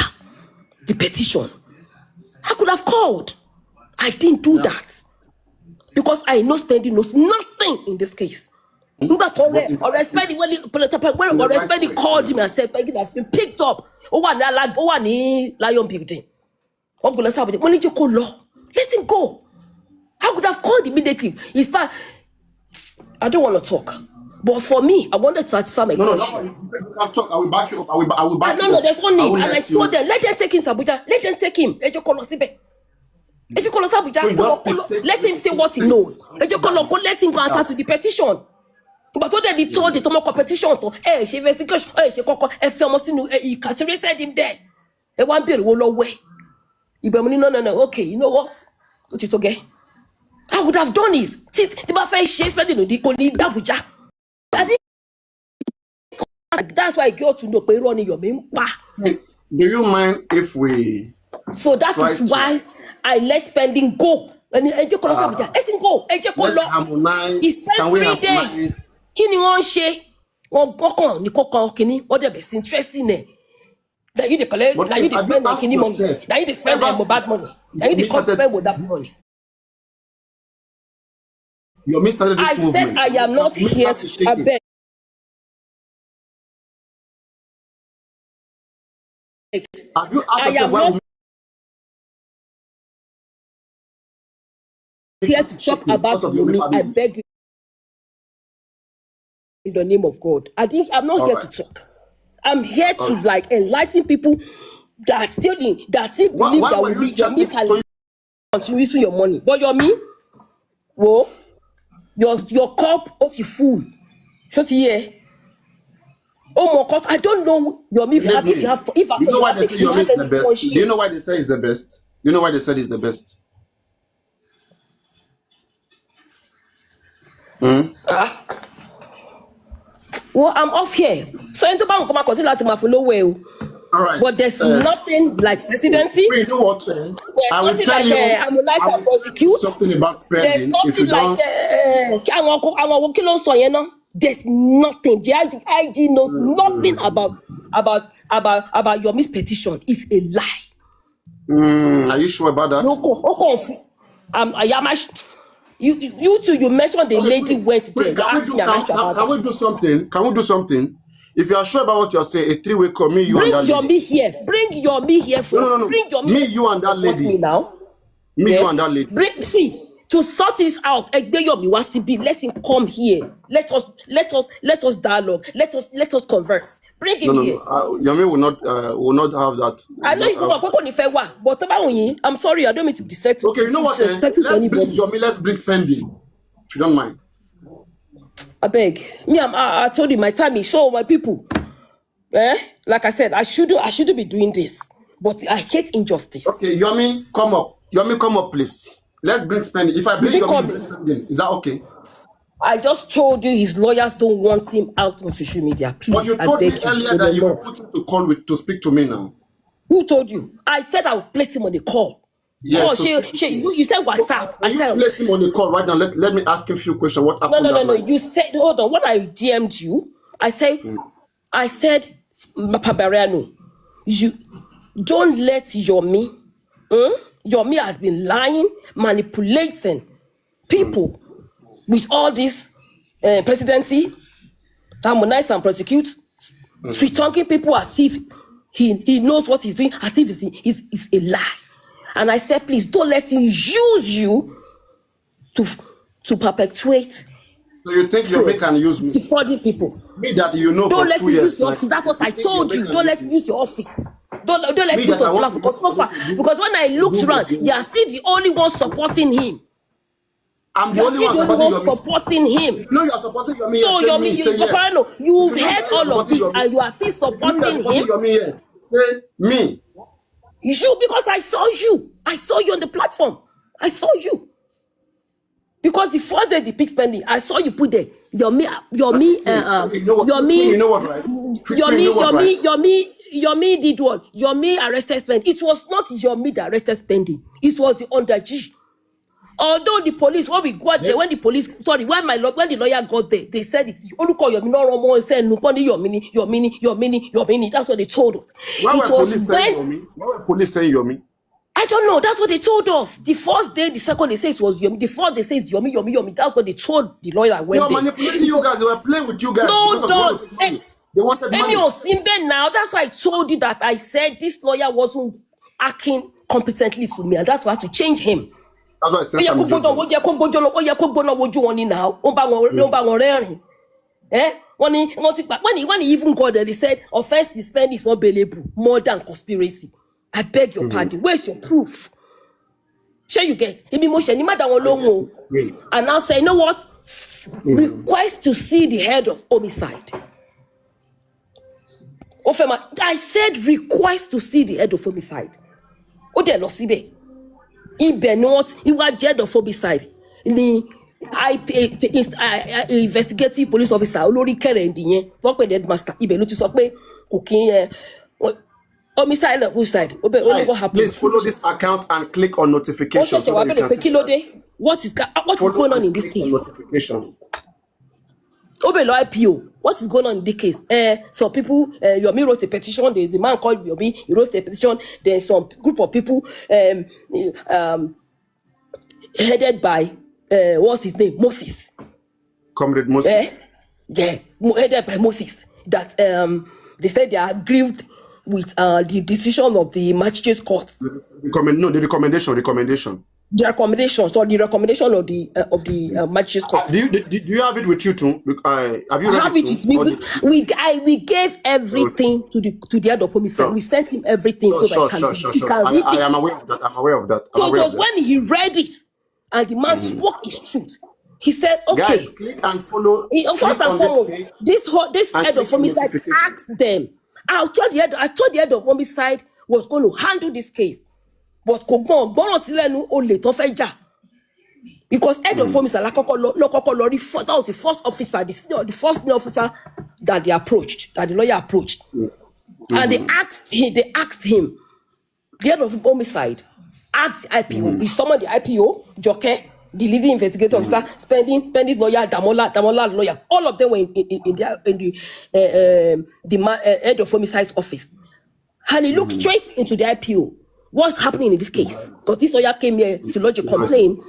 the petition. I could have called. I didn't do that. Because I know Spending knows nothing in this case. But already called him and said Peggy has been picked up. Lion building. Let him go. I would have called immediately. In fact, I don't want to talk. But for me, I wanted to satisfy my conscience. No, talk. I will back you up. I will back you up. No, there's no need. And I told them, let them take him to Abuja. Let them take him. Let him say what he knows. Let him go answer to the petition. But what they told the Tomo competition to she investigation, he captivated him there. It won't be a roll away. No. Okay, you know what? What is okay? I would have done it. The buffet she spending the Koli Dabuja. That's why I got to know running your main. Do you mind if we? So that is why I let Spending go. And let him go. Let's harmonize. He spent 3 days. Kini won she? Won gokon ni kokon kini. What the best interesting there. That you dey collect, that you dey spend like any money. That you dey spend like bad money. That you dey spend with that money. You started this movement. I said I am not here to beg. Have you asked yourself why here to talk about Yomi? I beg you in the name of God. I'm not here to talk. I'm here to enlighten people that still believe that Yomi can continue to your money. But Yomi, your cup is full. Shut here. Oh my God, I don't know Yomi Do you know why they say it's the best? Do you know why they said it's the best? Well, I'm off here. So into bank come continue to my follow well. All right. But there's nothing like presidency. You know what? I will tell you. I'm like to prosecute. Something about spending. There's nothing like there's nothing. The IG knows nothing about Yomi's petition. It's a lie. Are you sure about that? No, you two, you mentioned the lady went there. Can we do something? Can we do something? If you are sure about what you're saying, a 3-way call, me, you, bring and that lady. Yomi here. Bring Yomi here for no. Bring Yomi me, you, and that lady. Me now. Me, yes. You, and that lady. See, to sort this out, Yomi Wasibi, let him come here. Let us dialogue. Let us converse. Bring him here. Yomi will not have that. I know you go but I'm sorry, I don't mean to be set. Okay, you know what? Let's bring Spending. If you don't mind. I beg. I told you my time is so my people. Like I said, I shouldn't be doing this. But I hate injustice. Okay, Yomi, come up. Yomi, come up, please. Let's bring Spending. If I bring Yomi, Spending, is that okay? I just told you his lawyers don't want him out on social media. Please, but you told me earlier that you were put him to call to speak to me now. Who told you? I said I would place him on the call. Yes, Oh, to speak with him. you said So WhatsApp. I can you said, place him on the call right now? Let me ask him a few questions. What no, happened no, no, that no. night? You said, hold on. When I DM'd you, I said, Papariano, you don't let Yomi. Yomi has been lying, manipulating people with all this presidency, harmonize and prosecute, sweet talking people as if he knows what he's doing, as if it's a lie. And I said, please don't let him use you to perpetuate So you think Yomi fraud, can use me? defrauding people. Me that you know Don't for let 2 him years. use your Like, office. That's what you I think told Yomi you. can Don't use let him me? use your office. Don't let Me him use that I your want to platform. Because so far, because when I looked around, you are still the only one supporting him. I'm the You are only still one the only supporting one Yomi. supporting him. If you know you are supporting Yomi here, So say me, say yes. Paparano, If you've you know heard that you are all of supporting this Yomi, and you are still if you know you are supporting supporting him. Yomi here, say me. You, because I saw you. I saw you on the platform. I saw you. Because the first day the pig spending, I saw you put there. Yomi, You know what? Queen, you know what, right? Queen, you know what, right? Yomi did what? Yomi arrested spending. It was not Yomi that arrested spending. It was the under G. Although the police, when we got there, when the lawyer got there, they said it. Only call Yomi, no more, and said, no, Yomini. That's what they told us. Why It were was police saying when, Yomi? Why were police saying Yomi? I don't know. That's what they told us. The first day, the second they say it was Yomi. The first they say it's Yomi. That's what they told the lawyer that They went were there. manipulating It you was, guys. They were playing with you guys because no, of they want dog. to take money. They wanted Emi money. Osimbe now. That's why I told you that I said this lawyer wasn't acting competently to me, and that's why I had to change him. That's why I Ó sent yẹ some kó gbóná judgment. ó yẹ kó gbóná wojú wọn ni now. Ó bá wọn rẹ́rìn. When he even got there, they said offense is spending is not bailable, more than conspiracy. I beg your pardon. Where's your proof? Sure you get. Ibi mo ṣe ni má dá wọn lóhùn o. And now say, you know what? Request to see the head of homicide. I said request to see the head of homicide. Ó dẹ̀ lọ síbẹ̀. Ibẹ̀ ni wọ́n ìwà head of homicide ni investigative police officer olórí kẹrẹ̀ǹdì yẹn wọ́n pè ní headmaster ibẹ̀ ló ti sọ pé kò kí homicide of homicide ó bẹ̀ ó ní what Guys, happen. please follow this account and click on Ó notification so ṣẹ̀ṣẹ̀ wá that you bẹ̀rẹ̀ can pé see kí ló that. dé? What is Follow going on and in this click on case? notification. Ó bẹ̀ lọ IPO. What is going on in this case? Some people, Yomi wrote a petition. There's a man called Yomi. He wrote a petition. There's some group of people headed by what's his name? Moses. Comrade Moses. Headed by Moses. That they said they are aggrieved with the decision of the magistrates court. The recommendation. The recommendations or the recommendation of the magistrates court. Do you have it with you too? Have you I read have it it too? with me. We gave everything to the head of homicide. Sure. We sent him everything so that he can read it. I am aware of that. I'm aware of that. So it was when he read it and the man spoke his truth. He said, okay. Guys, click and follow. First and foremost, this head of homicide asked them. I thought the head of homicide was going to handle this case. But kò gbọ́ràn sí lẹ́nu olè tó fẹ́ jà. Because head of homicide kọ́kọ́ lọ rí that was the first officer, the first new officer that the lawyer approached. And they asked him, the head of homicide asked IPO. He summoned the IPO, Joke, the leading investigative officer, spending lawyer, Damola lawyer. All of them were in the head of homicide's office. And he looked straight into the IPO. What's happening in this case? Because this lawyer came here to lodge a complaint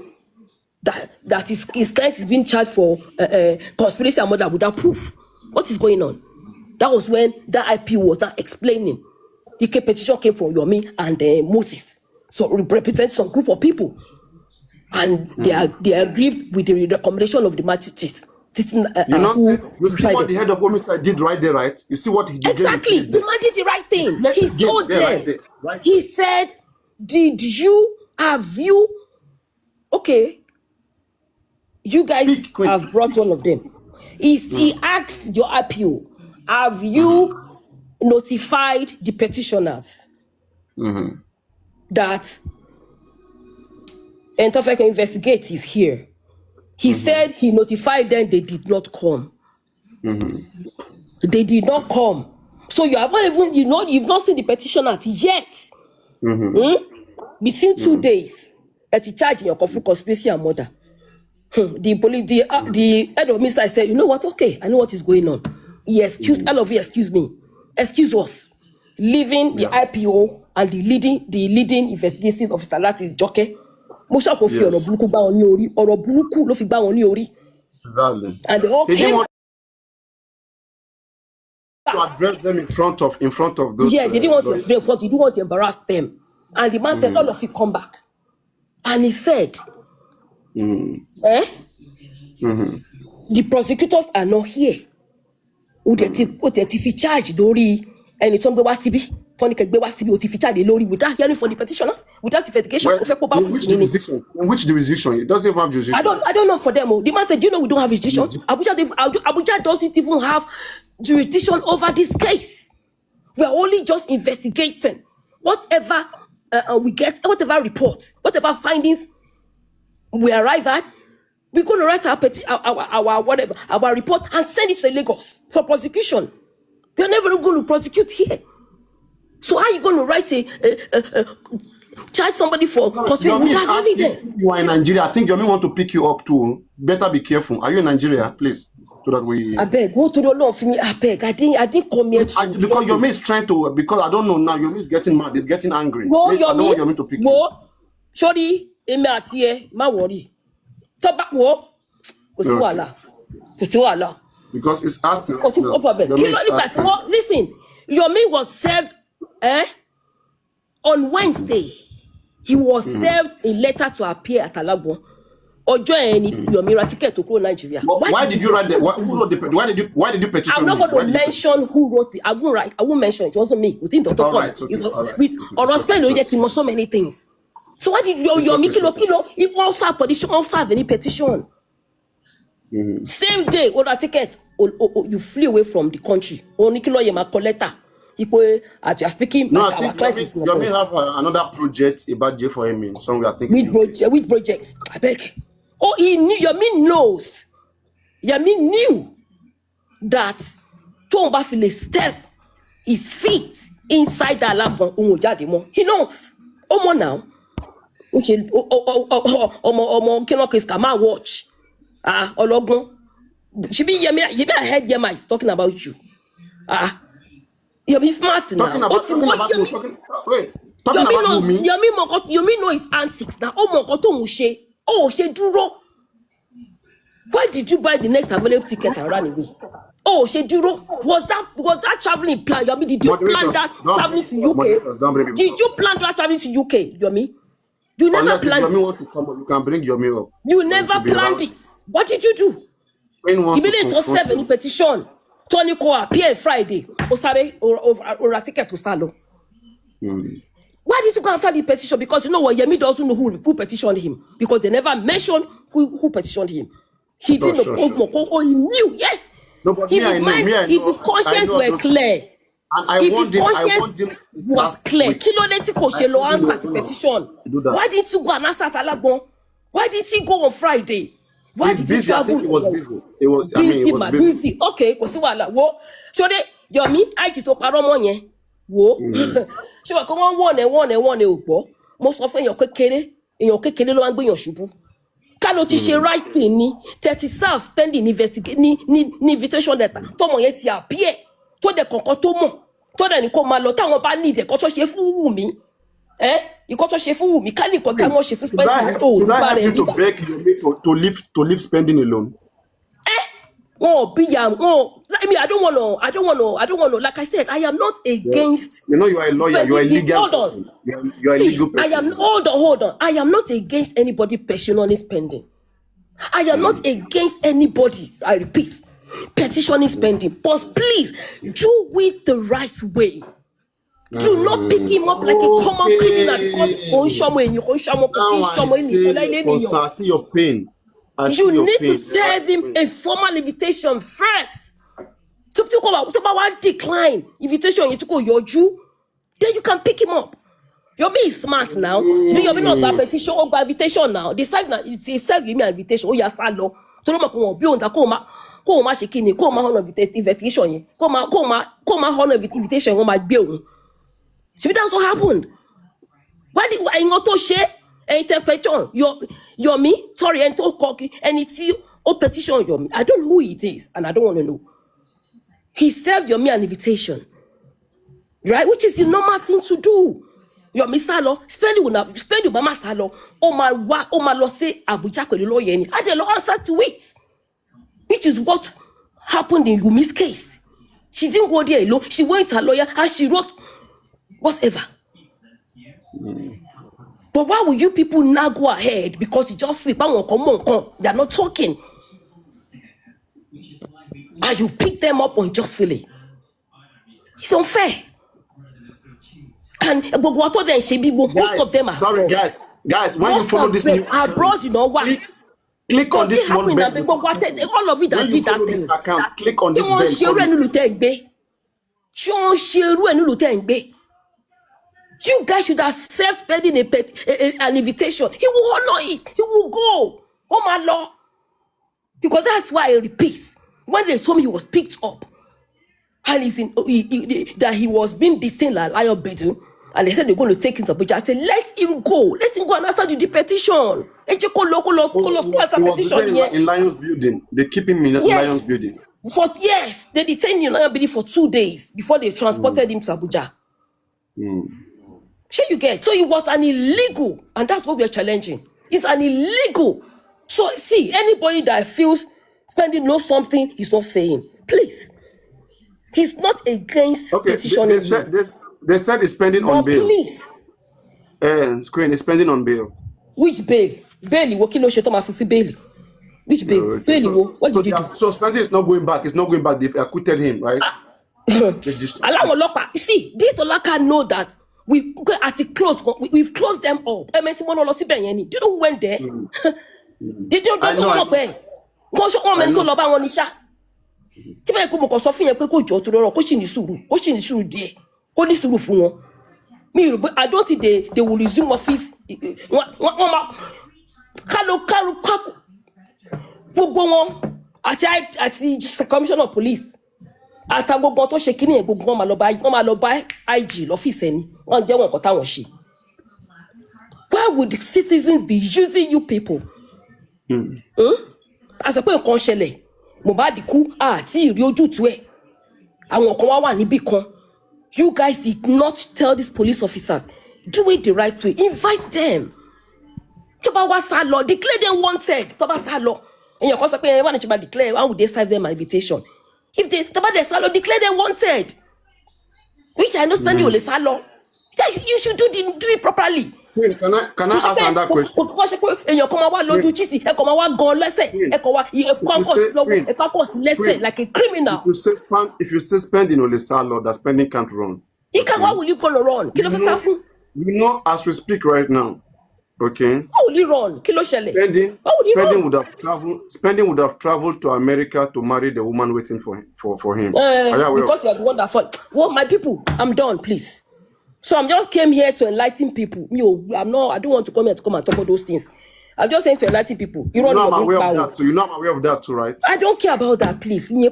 that his client is being charged for conspiracy and murder without proof. What is going on? That was when that IPO was not explaining. The petition came from Yomi and Moses. So it represents some group of people. And they are aggrieved with the recommendation of the magistrate. You see what the head of homicide did right there, right? You see what he did. Exactly. The man did the right thing. He told them. Right. He said, okay, you guys have brought one of them. He asked your IPO, have you notified the petitioners that Entofeko Investigate is here? He said he notified them, they did not come. They did not come. So you haven't even, you've not seen the petitioners yet. Between 2 days, that he charged in your for conspiracy and murder. The police, the head of minister said, you know what? Okay, I know what is going on. He excused all of you. Excuse me, excuse us, leaving the IPO and the leading investigative officer. That is Joke. Mosha Kofi ọ̀rọ̀ burúkú bá wọn ní orí, ọ̀rọ̀ burúkú ló fi bá wọn ní orí. Exactly. And they all He didn't came. want to address them in front of those. Yeah, they didn't want to explain what. They didn't want to embarrass them. And the man said, all of you come back. And he said, the prosecutors are not here. Who they charge lórí ẹni tó ń gbé wá síbí, tọ́ni kẹ́ gbé wá síbí, ó ti fi charge lórí without hearing from the petitioners, without investigation. Well, in which jurisdiction? It doesn't have jurisdiction. I don't know for them. The man said, you know, we don't have jurisdiction. Abuja doesn't even have jurisdiction over this case. We're only just investigating. Whatever we get, whatever reports, whatever findings we arrive at, we're going to write our report and send it to Lagos for prosecution. We're never going to prosecute here. So how are you going to write charge somebody for conspiracy without evidence? You are in Nigeria. I think Yomi want to pick you up too. Better be careful. Are you in Nigeria, please? So that we. I beg, go to the law for me. I beg. I didn't come here to. Because Yomi is trying to. Because I don't know now. Yomi is getting mad. He's getting angry. Go, I don't want Yomi to pick you. Sorry, emi ati e, ma worry. Tó bá wo, kò sí wàhálà. Because it's asking. Listen, Yomi was served on Wednesday. He was served a letter to appear at Alagbon. Ọjọ́ ẹni Yomi ra ticket to go Nigeria. Why did you write that? Why did you petition? I'm not going to mention who wrote it. I won't mention it. It wasn't me. It was in Dr. Paul. Or spend so many things. So why did Yomi kilo? He also have petition. Also have any petition. Same day, order ticket. You flew away from the country. Only kilo yema collector. As you are speaking, no, I think Yomi have another project about J for him. Somewhere I think. Which project? I beg. Oh, he knew. Yomi knows. Yomi knew that Tomba file step his feet inside the Alagbon. He knows. Omo now. Omo cannot kiss Kama watch. Ologun. She be Yomi. I heard Yomi is talking about you. Yomi smart now. Yomi know his antics now. She duro. Why did you buy the next available ticket and run away? She duro. Was that traveling plan? Yomi, did you plan that traveling to UK? Did you plan that traveling to UK, Yomi? You never planned it. Yomi want to come up, you can bring Yomi up. You never planned it. What did you do? You didn't serve any petition. Tony ko appear Friday. Osare or ticket to Stalo. Why did you go after the petition? Because you know what, Yomi doesn't know who petitioned him. Because they never mentioned who petitioned him. He didn't know. He knew, yes. No, but if his conscience were clear. If his conscience was clear, Kilonetiko Shelo answered the petition. Why didn't you go and answer Alagbon? Why did he go on Friday? Why did you travel? I think it was busy. It was busy. Okay, kò sí wàhálà. Wo, ṣode Yomi, aiji tó parọ́ mọ́ yẹn. Wo. Ṣé wá kó wọ́n wọ́n ò gbọ́. Mo sọ fún èèyàn kékeré ló wá ń gbé èèyàn ṣubú. Ká ló ti ṣe right thing ni 30 serve pending invitation letter. Tọ́mọ yẹn ti appear. Tó dẹ̀ kọ̀ọ̀kan tó mọ̀. Tó dẹ̀ ní kó máa lọ táwọn bá need ẹ̀kọ́ tó ṣe fún Wùmí. Ìkọ́ tó ṣe fún Wùmí ká ní ìkọ́ táwọn ṣe fún spending. Should I have you to beg Yomi to leave spending alone? I mean, I don't want to. Like I said, I am not against. You know, you are a lawyer. You are a legal person. You are a legal person. Hold on. I am not against anybody petitioning spending. I am not against anybody. I repeat, petitioning spending. But please do it the right way. Do not pick him up like a common criminal because I see your pain. You need to serve him a formal invitation first. So about one decline invitation, you go your Jew, then you can pick him up. Yomi is smart now. Yomi not by petition or by invitation now. They serve now. They serve you me invitation. Oh yes, hello. To no ko bi on da ko ma shikini ko ma honor invitation yin. Ko ma honor invitation o ma gbe ohun. So that's what happened. Why did I not to share interpretation? Yomi, sorry, and to cocky, and it's you or petition Yomi. I don't know who it is, and I don't want to know. He served Yomi an invitation, right? Which is the normal thing to do. Yomi Salo, spend you Mama Salo, oh my Lord say Abuja Kweli lawyer, and the law answer to it. Which is what happened in Yumi's case. She didn't go there alone. She went to her lawyer and she wrote whatever. But why will you people now go ahead because you just feel come? They are not talking. And you pick them up unjustly. It's unfair. And but what then she be most of them are sorry, abroad. guys, when you follow this new abroad, you know why? Click on this one bell. All of it that did that thing. Account, click on this bell. You guys should accept spending an invitation. He will honor it. He will go. Oh my Lord. Because that's why I repeat. When they told me he was picked up and that he was being detained like lion beating, and they said they're going to take him to Abuja, I said, let him go. Let him go and answer the petition. He was in Lions Building. They keep him in Lions Building. Yes, they detained him in Lions Building for 2 days before they transported him to Abuja. Sure you get. So it was an illegal, and that's what we are challenging. It's an illegal. So see, anybody that feels spending knows something he's not saying. Please. He's not against petitioning him. They said he's spending on bail. Please. Queen is spending on bail. Which bail? Bail, what kilo sheto mafufi bail? Which bail? Bail, what did he do? So spending is not going back. It's not going back. They acquitted him, right? You see, this Olaka know that we've closed them up. Do you know who went there? They don't know where. I don't think they will resume office. At the commissioner of police. Àtàgbogbo tó ṣe kíní ẹ̀ gbogbo wọn máa lọ bá IG lọ́fíìsì ẹni wọ́n jẹ́ wọn nǹkan táwọn ṣe. Why would the citizens be using you people? Àṣẹ pé nǹkan ṣẹlẹ̀ Mohbad kú àti ìrí ojútùú ẹ̀ àwọn kan wá wà níbì kan. You guys did not tell these police officers, do it the right way, invite them. Tó bá wá sá lọ, declare them wanted. Tó bá sá lọ èèyàn kan sọ pé wọ́n ní ṣe máa declare, why would they serve them an invitation? If they declare them wanted, which I know spending on the salon, you should do it properly. Wait, can I ask another question? Like a criminal. If you say spending on the salon, that spending can't run. Why will you gonna run? You know, as we speak right now, okay. How will you run? Spending would have traveled to America to marry the woman waiting for him. Because you're the one that fought. Well, my people, I'm done, please. So I'm just came here to enlighten people. I don't want to come here to come and talk about those things. I'm just saying to enlighten people. You know I'm aware of that too. You know I'm aware of that too, right? I don't care about that, please. Why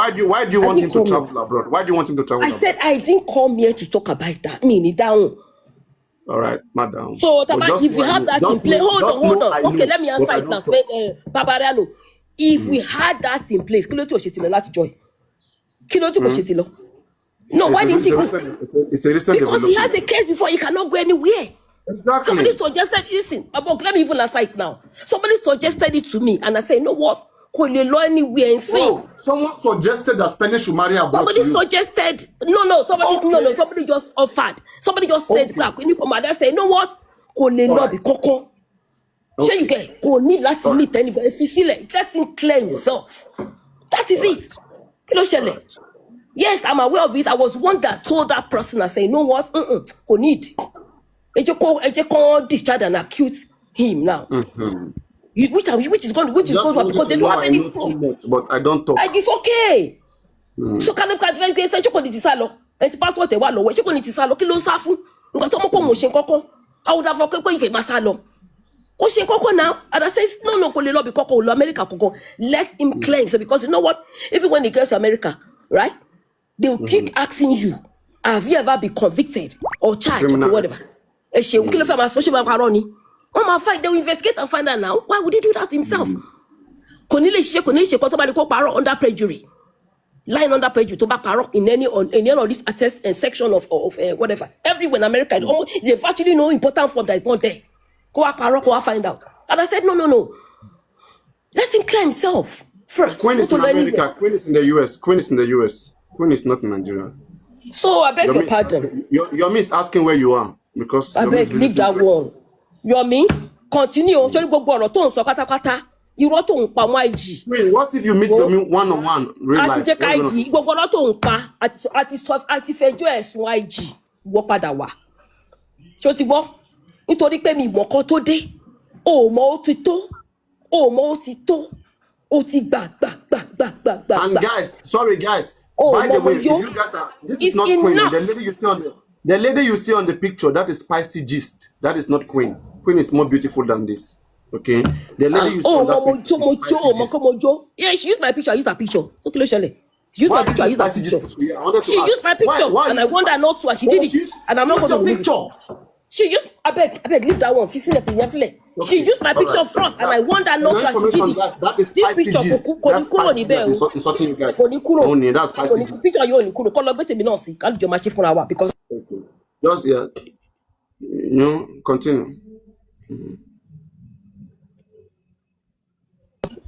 do you want him to travel abroad? Why do you want him to travel abroad? I said I didn't come here to talk about that. Down. All right, madam. So, if we have that in place, hold on. Okay, let me answer it now. Papariano, if we had that in place, no, why didn't he go? Because he has a case before, he cannot go anywhere. Exactly. Somebody suggested, listen, let me even answer it now. Somebody suggested it to me, and I said, you know what? Anywhere and say. Someone suggested that Spanish should marry abroad. Somebody suggested. Somebody just offered. Somebody just said, I said, you know what? Sure you get. Let's meet anybody. If you see let him clear himself. That is it. Yes, I'm aware of it. I was one that told that person, I say, you know what? Need. Discharge and accuse him now. Which is going to because they don't have any proof. But I don't talk. It's okay. So can you say it's passport they want low. She going to salo kilo safu. I would have okay masalo. Now, and I say no because America let him claim. So because you know what? Even when he goes to America, right? They will keep asking you, have you ever been convicted or charged or whatever? ṣeun kí ló fẹ́ máa sọ ṣé máa parọ́ ni wọ́n máa find they will investigate and find out now why would he do that to himself kò ní lè ṣe kó tó bá ní kó parọ́ under perjury lying under perjury to back parọ́ in any of this attest and section of whatever everywhere in America they've actually no important form that is not there go wá parọ́ go wá find out and I said no let him clear himself first. Queen is in America. Queen is in the US. Queen is in the US. Queen is not in Nigeria. So I beg your pardon. Yomi is asking where you are because I beg leave that one. Yomi, continue. Ṣé gbogbo ọ̀rọ̀ tó ń sọ pátápátá irọ́ tó ń pa mọ́ IG. Wait, what if you meet Yomi one-on-one? Real life. Àti jẹ́ ká IG gbogbo ọ̀rọ̀ tó ń pa àti fẹjọ́ ẹ̀sùn IG wọ́ padà wá. Ṣé o ti gbọ́? Nítorí pé mi ìmọ̀kan tó dé. O mọ̀ ó ti tó. O mọ̀ ó ti tó. O ti gbà. And guys, sorry guys. By the way, if you guys are, this is not Queen. The lady you see on the picture, that is Spicy Gist. That is not Queen. Queen is more beautiful than this. Okay? The lady you see on that picture. Yeah, she used my picture. I used her picture. So close, She used my picture. I used her picture. She used my picture, and I want her not to. And she did it, and I'm not going to leave it. She used. I beg, leave that one. She used my picture first, and I want her not to. And she did it. That is Spicy Gist. That's insulting you guys. Only that's Spicy Gist. Picture you only cool. Call better me not see. Can't do my shift for an hour because. Just continue.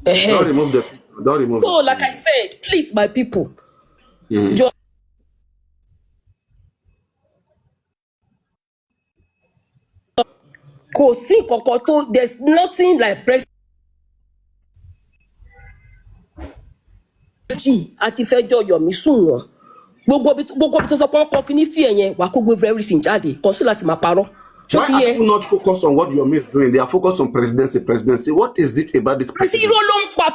Don't remove the picture. Don't remove. So, like I said, please, my people. There's nothing like press. Àti fẹjọ́ Yomi sùn wọ́n. Gbogbo tó sọ pé wọ́n kọ kíní sí ẹ̀yẹn wà kó gbé everything jáde. Kò sí láti máa parọ́. Why are people not focused on what Yomi is doing? They are focused on presidency. What is it about this presidency?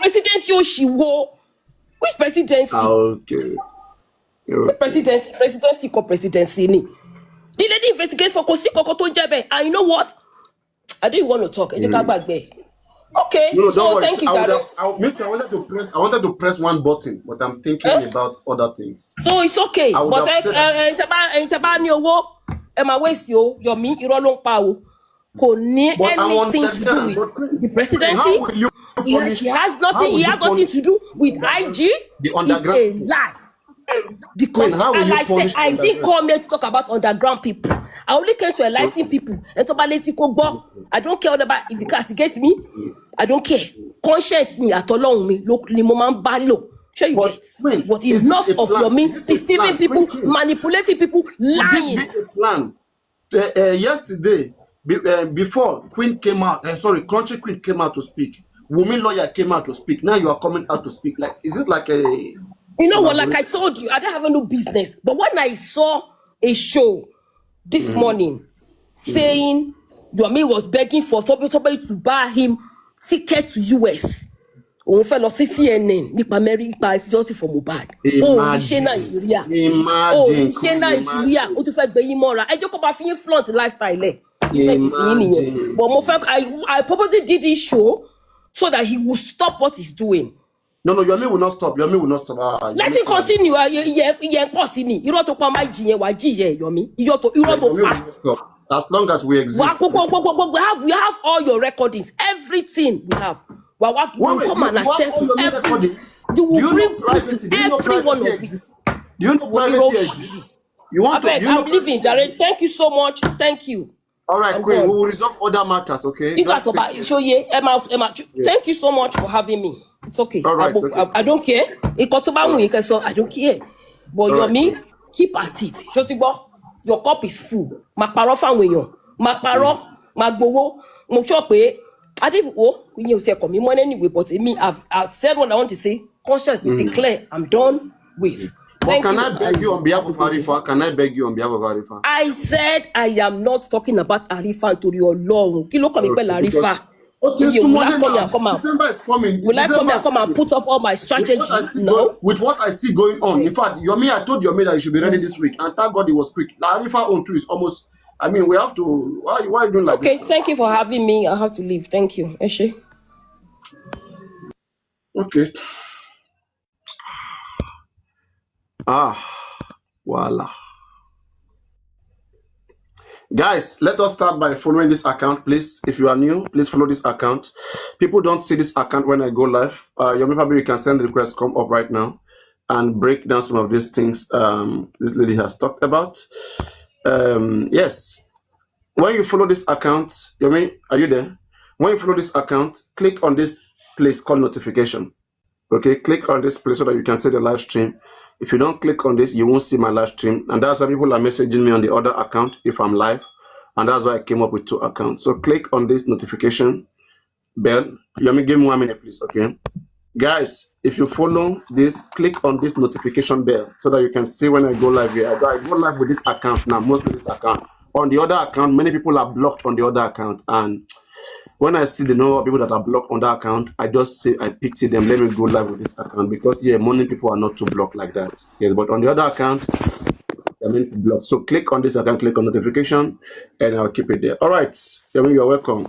Presidency Oshiwo. Which presidency? Okay. Presidency called presidency ni. The lady investigates for kosi koko to njebe. And you know what? I didn't want to talk. Okay. No, so don't thank you, guys. I wanted to press one button, but I'm thinking about other things. So it's okay. But I ni owo e ma waste yo Yomi irọ́ ló ń pa o. Kò ní anything to do with the presidency. She has nothing. He has nothing to do with IG. It's a lie. Because like I said, I didn't come here to talk about underground people. I only came to enlighten people. And to I don't care about if you castigate me. I don't care. Conscience me at all me. Look, moment balo. Sure you get. But enough of your deceiving people, manipulating people, lying. This big plan. Yesterday, before Queen came out, Country Queen came out to speak. Woman lawyer came out to speak. Now you are coming out to speak. Like, is this like a? You know what? Like I told you, I don't have no business. But when I saw a show this morning saying Yomi was begging for somebody to buy him ticket to US. Òun fẹ́ lọ sí CNN nípa America ìfijọ́tì for Mohbad. Ṣé Nàìjíríà. Ṣé Nàìjíríà. Ó tún fẹ́ gbé yín mọ́ra. Ẹ jẹ́ kó bá fi yín flaunt lifestyle ẹ̀. Ìfẹ́ ti fi yín nìyẹn. But I purposely did this show so that he will stop what he's doing. No, Yomi will not stop. Let it continue. Yeah, possibly. You don't talk my G, Yomi. You don't stop. As long as we exist. We have all your recordings. Everything we have. We come and attest to everything. You will bring proof to every one of it. Do you know privacy exists? You want to? I'm leaving, Jared. Thank you so much. Thank you. All right, Queen. We will resolve other matters, okay? Thank you so much for having me. It's okay. All right, I don't care. I don't care. But Yomi, keep at it. Your cup is full. Makparo fanweyon. Makparo, magbowo. Mo sure pé I didn't you say come money anyway, but me I've said what I want to say. Conscience is clear. I'm done with. But can I beg you on behalf of Arifa? I said I am not talking about Arifa to your long. Kí ló kàn mí pẹ̀lú Arifa? December is coming. Will I come and put up all my strategy? No. With what I see going on. In fact, Yomi, I told Yomi that you should be ready this week. And thank God it was quick. Arifa on 2 is almost, I mean, we have to, why are you doing like this? Okay, thank you for having me. I have to leave. Thank you. Eshe. Okay. Voila. Guys, let us start by following this account, please. If you are new, please follow this account. People don't see this account when I go live. Yomi Fabiyi, you can send the request, come up right now and break down some of these things this lady has talked about. Yes, when you follow this account, Yomi, are you there? When you follow this account, click on this place called notification. Okay, click on this place so that you can see the live stream. If you don't click on this, you won't see my live stream. And that's why people are messaging me on the other account if I'm live. And that's why I came up with 2 accounts. So click on this notification bell. Yomi, give me 1 minute, please. Okay. Guys, if you follow this, click on this notification bell so that you can see when I go live here. I go live with this account now, mostly this account. On the other account, many people are blocked on the other account. And when I see the number of people that are blocked on that account, I just say, I pity them, let me go live with this account, because yeah, many people are not too blocked like that. Yes, but on the other account, I mean blocked. So click on this account, click on notification, and I'll keep it there. All right, I mean, you're welcome.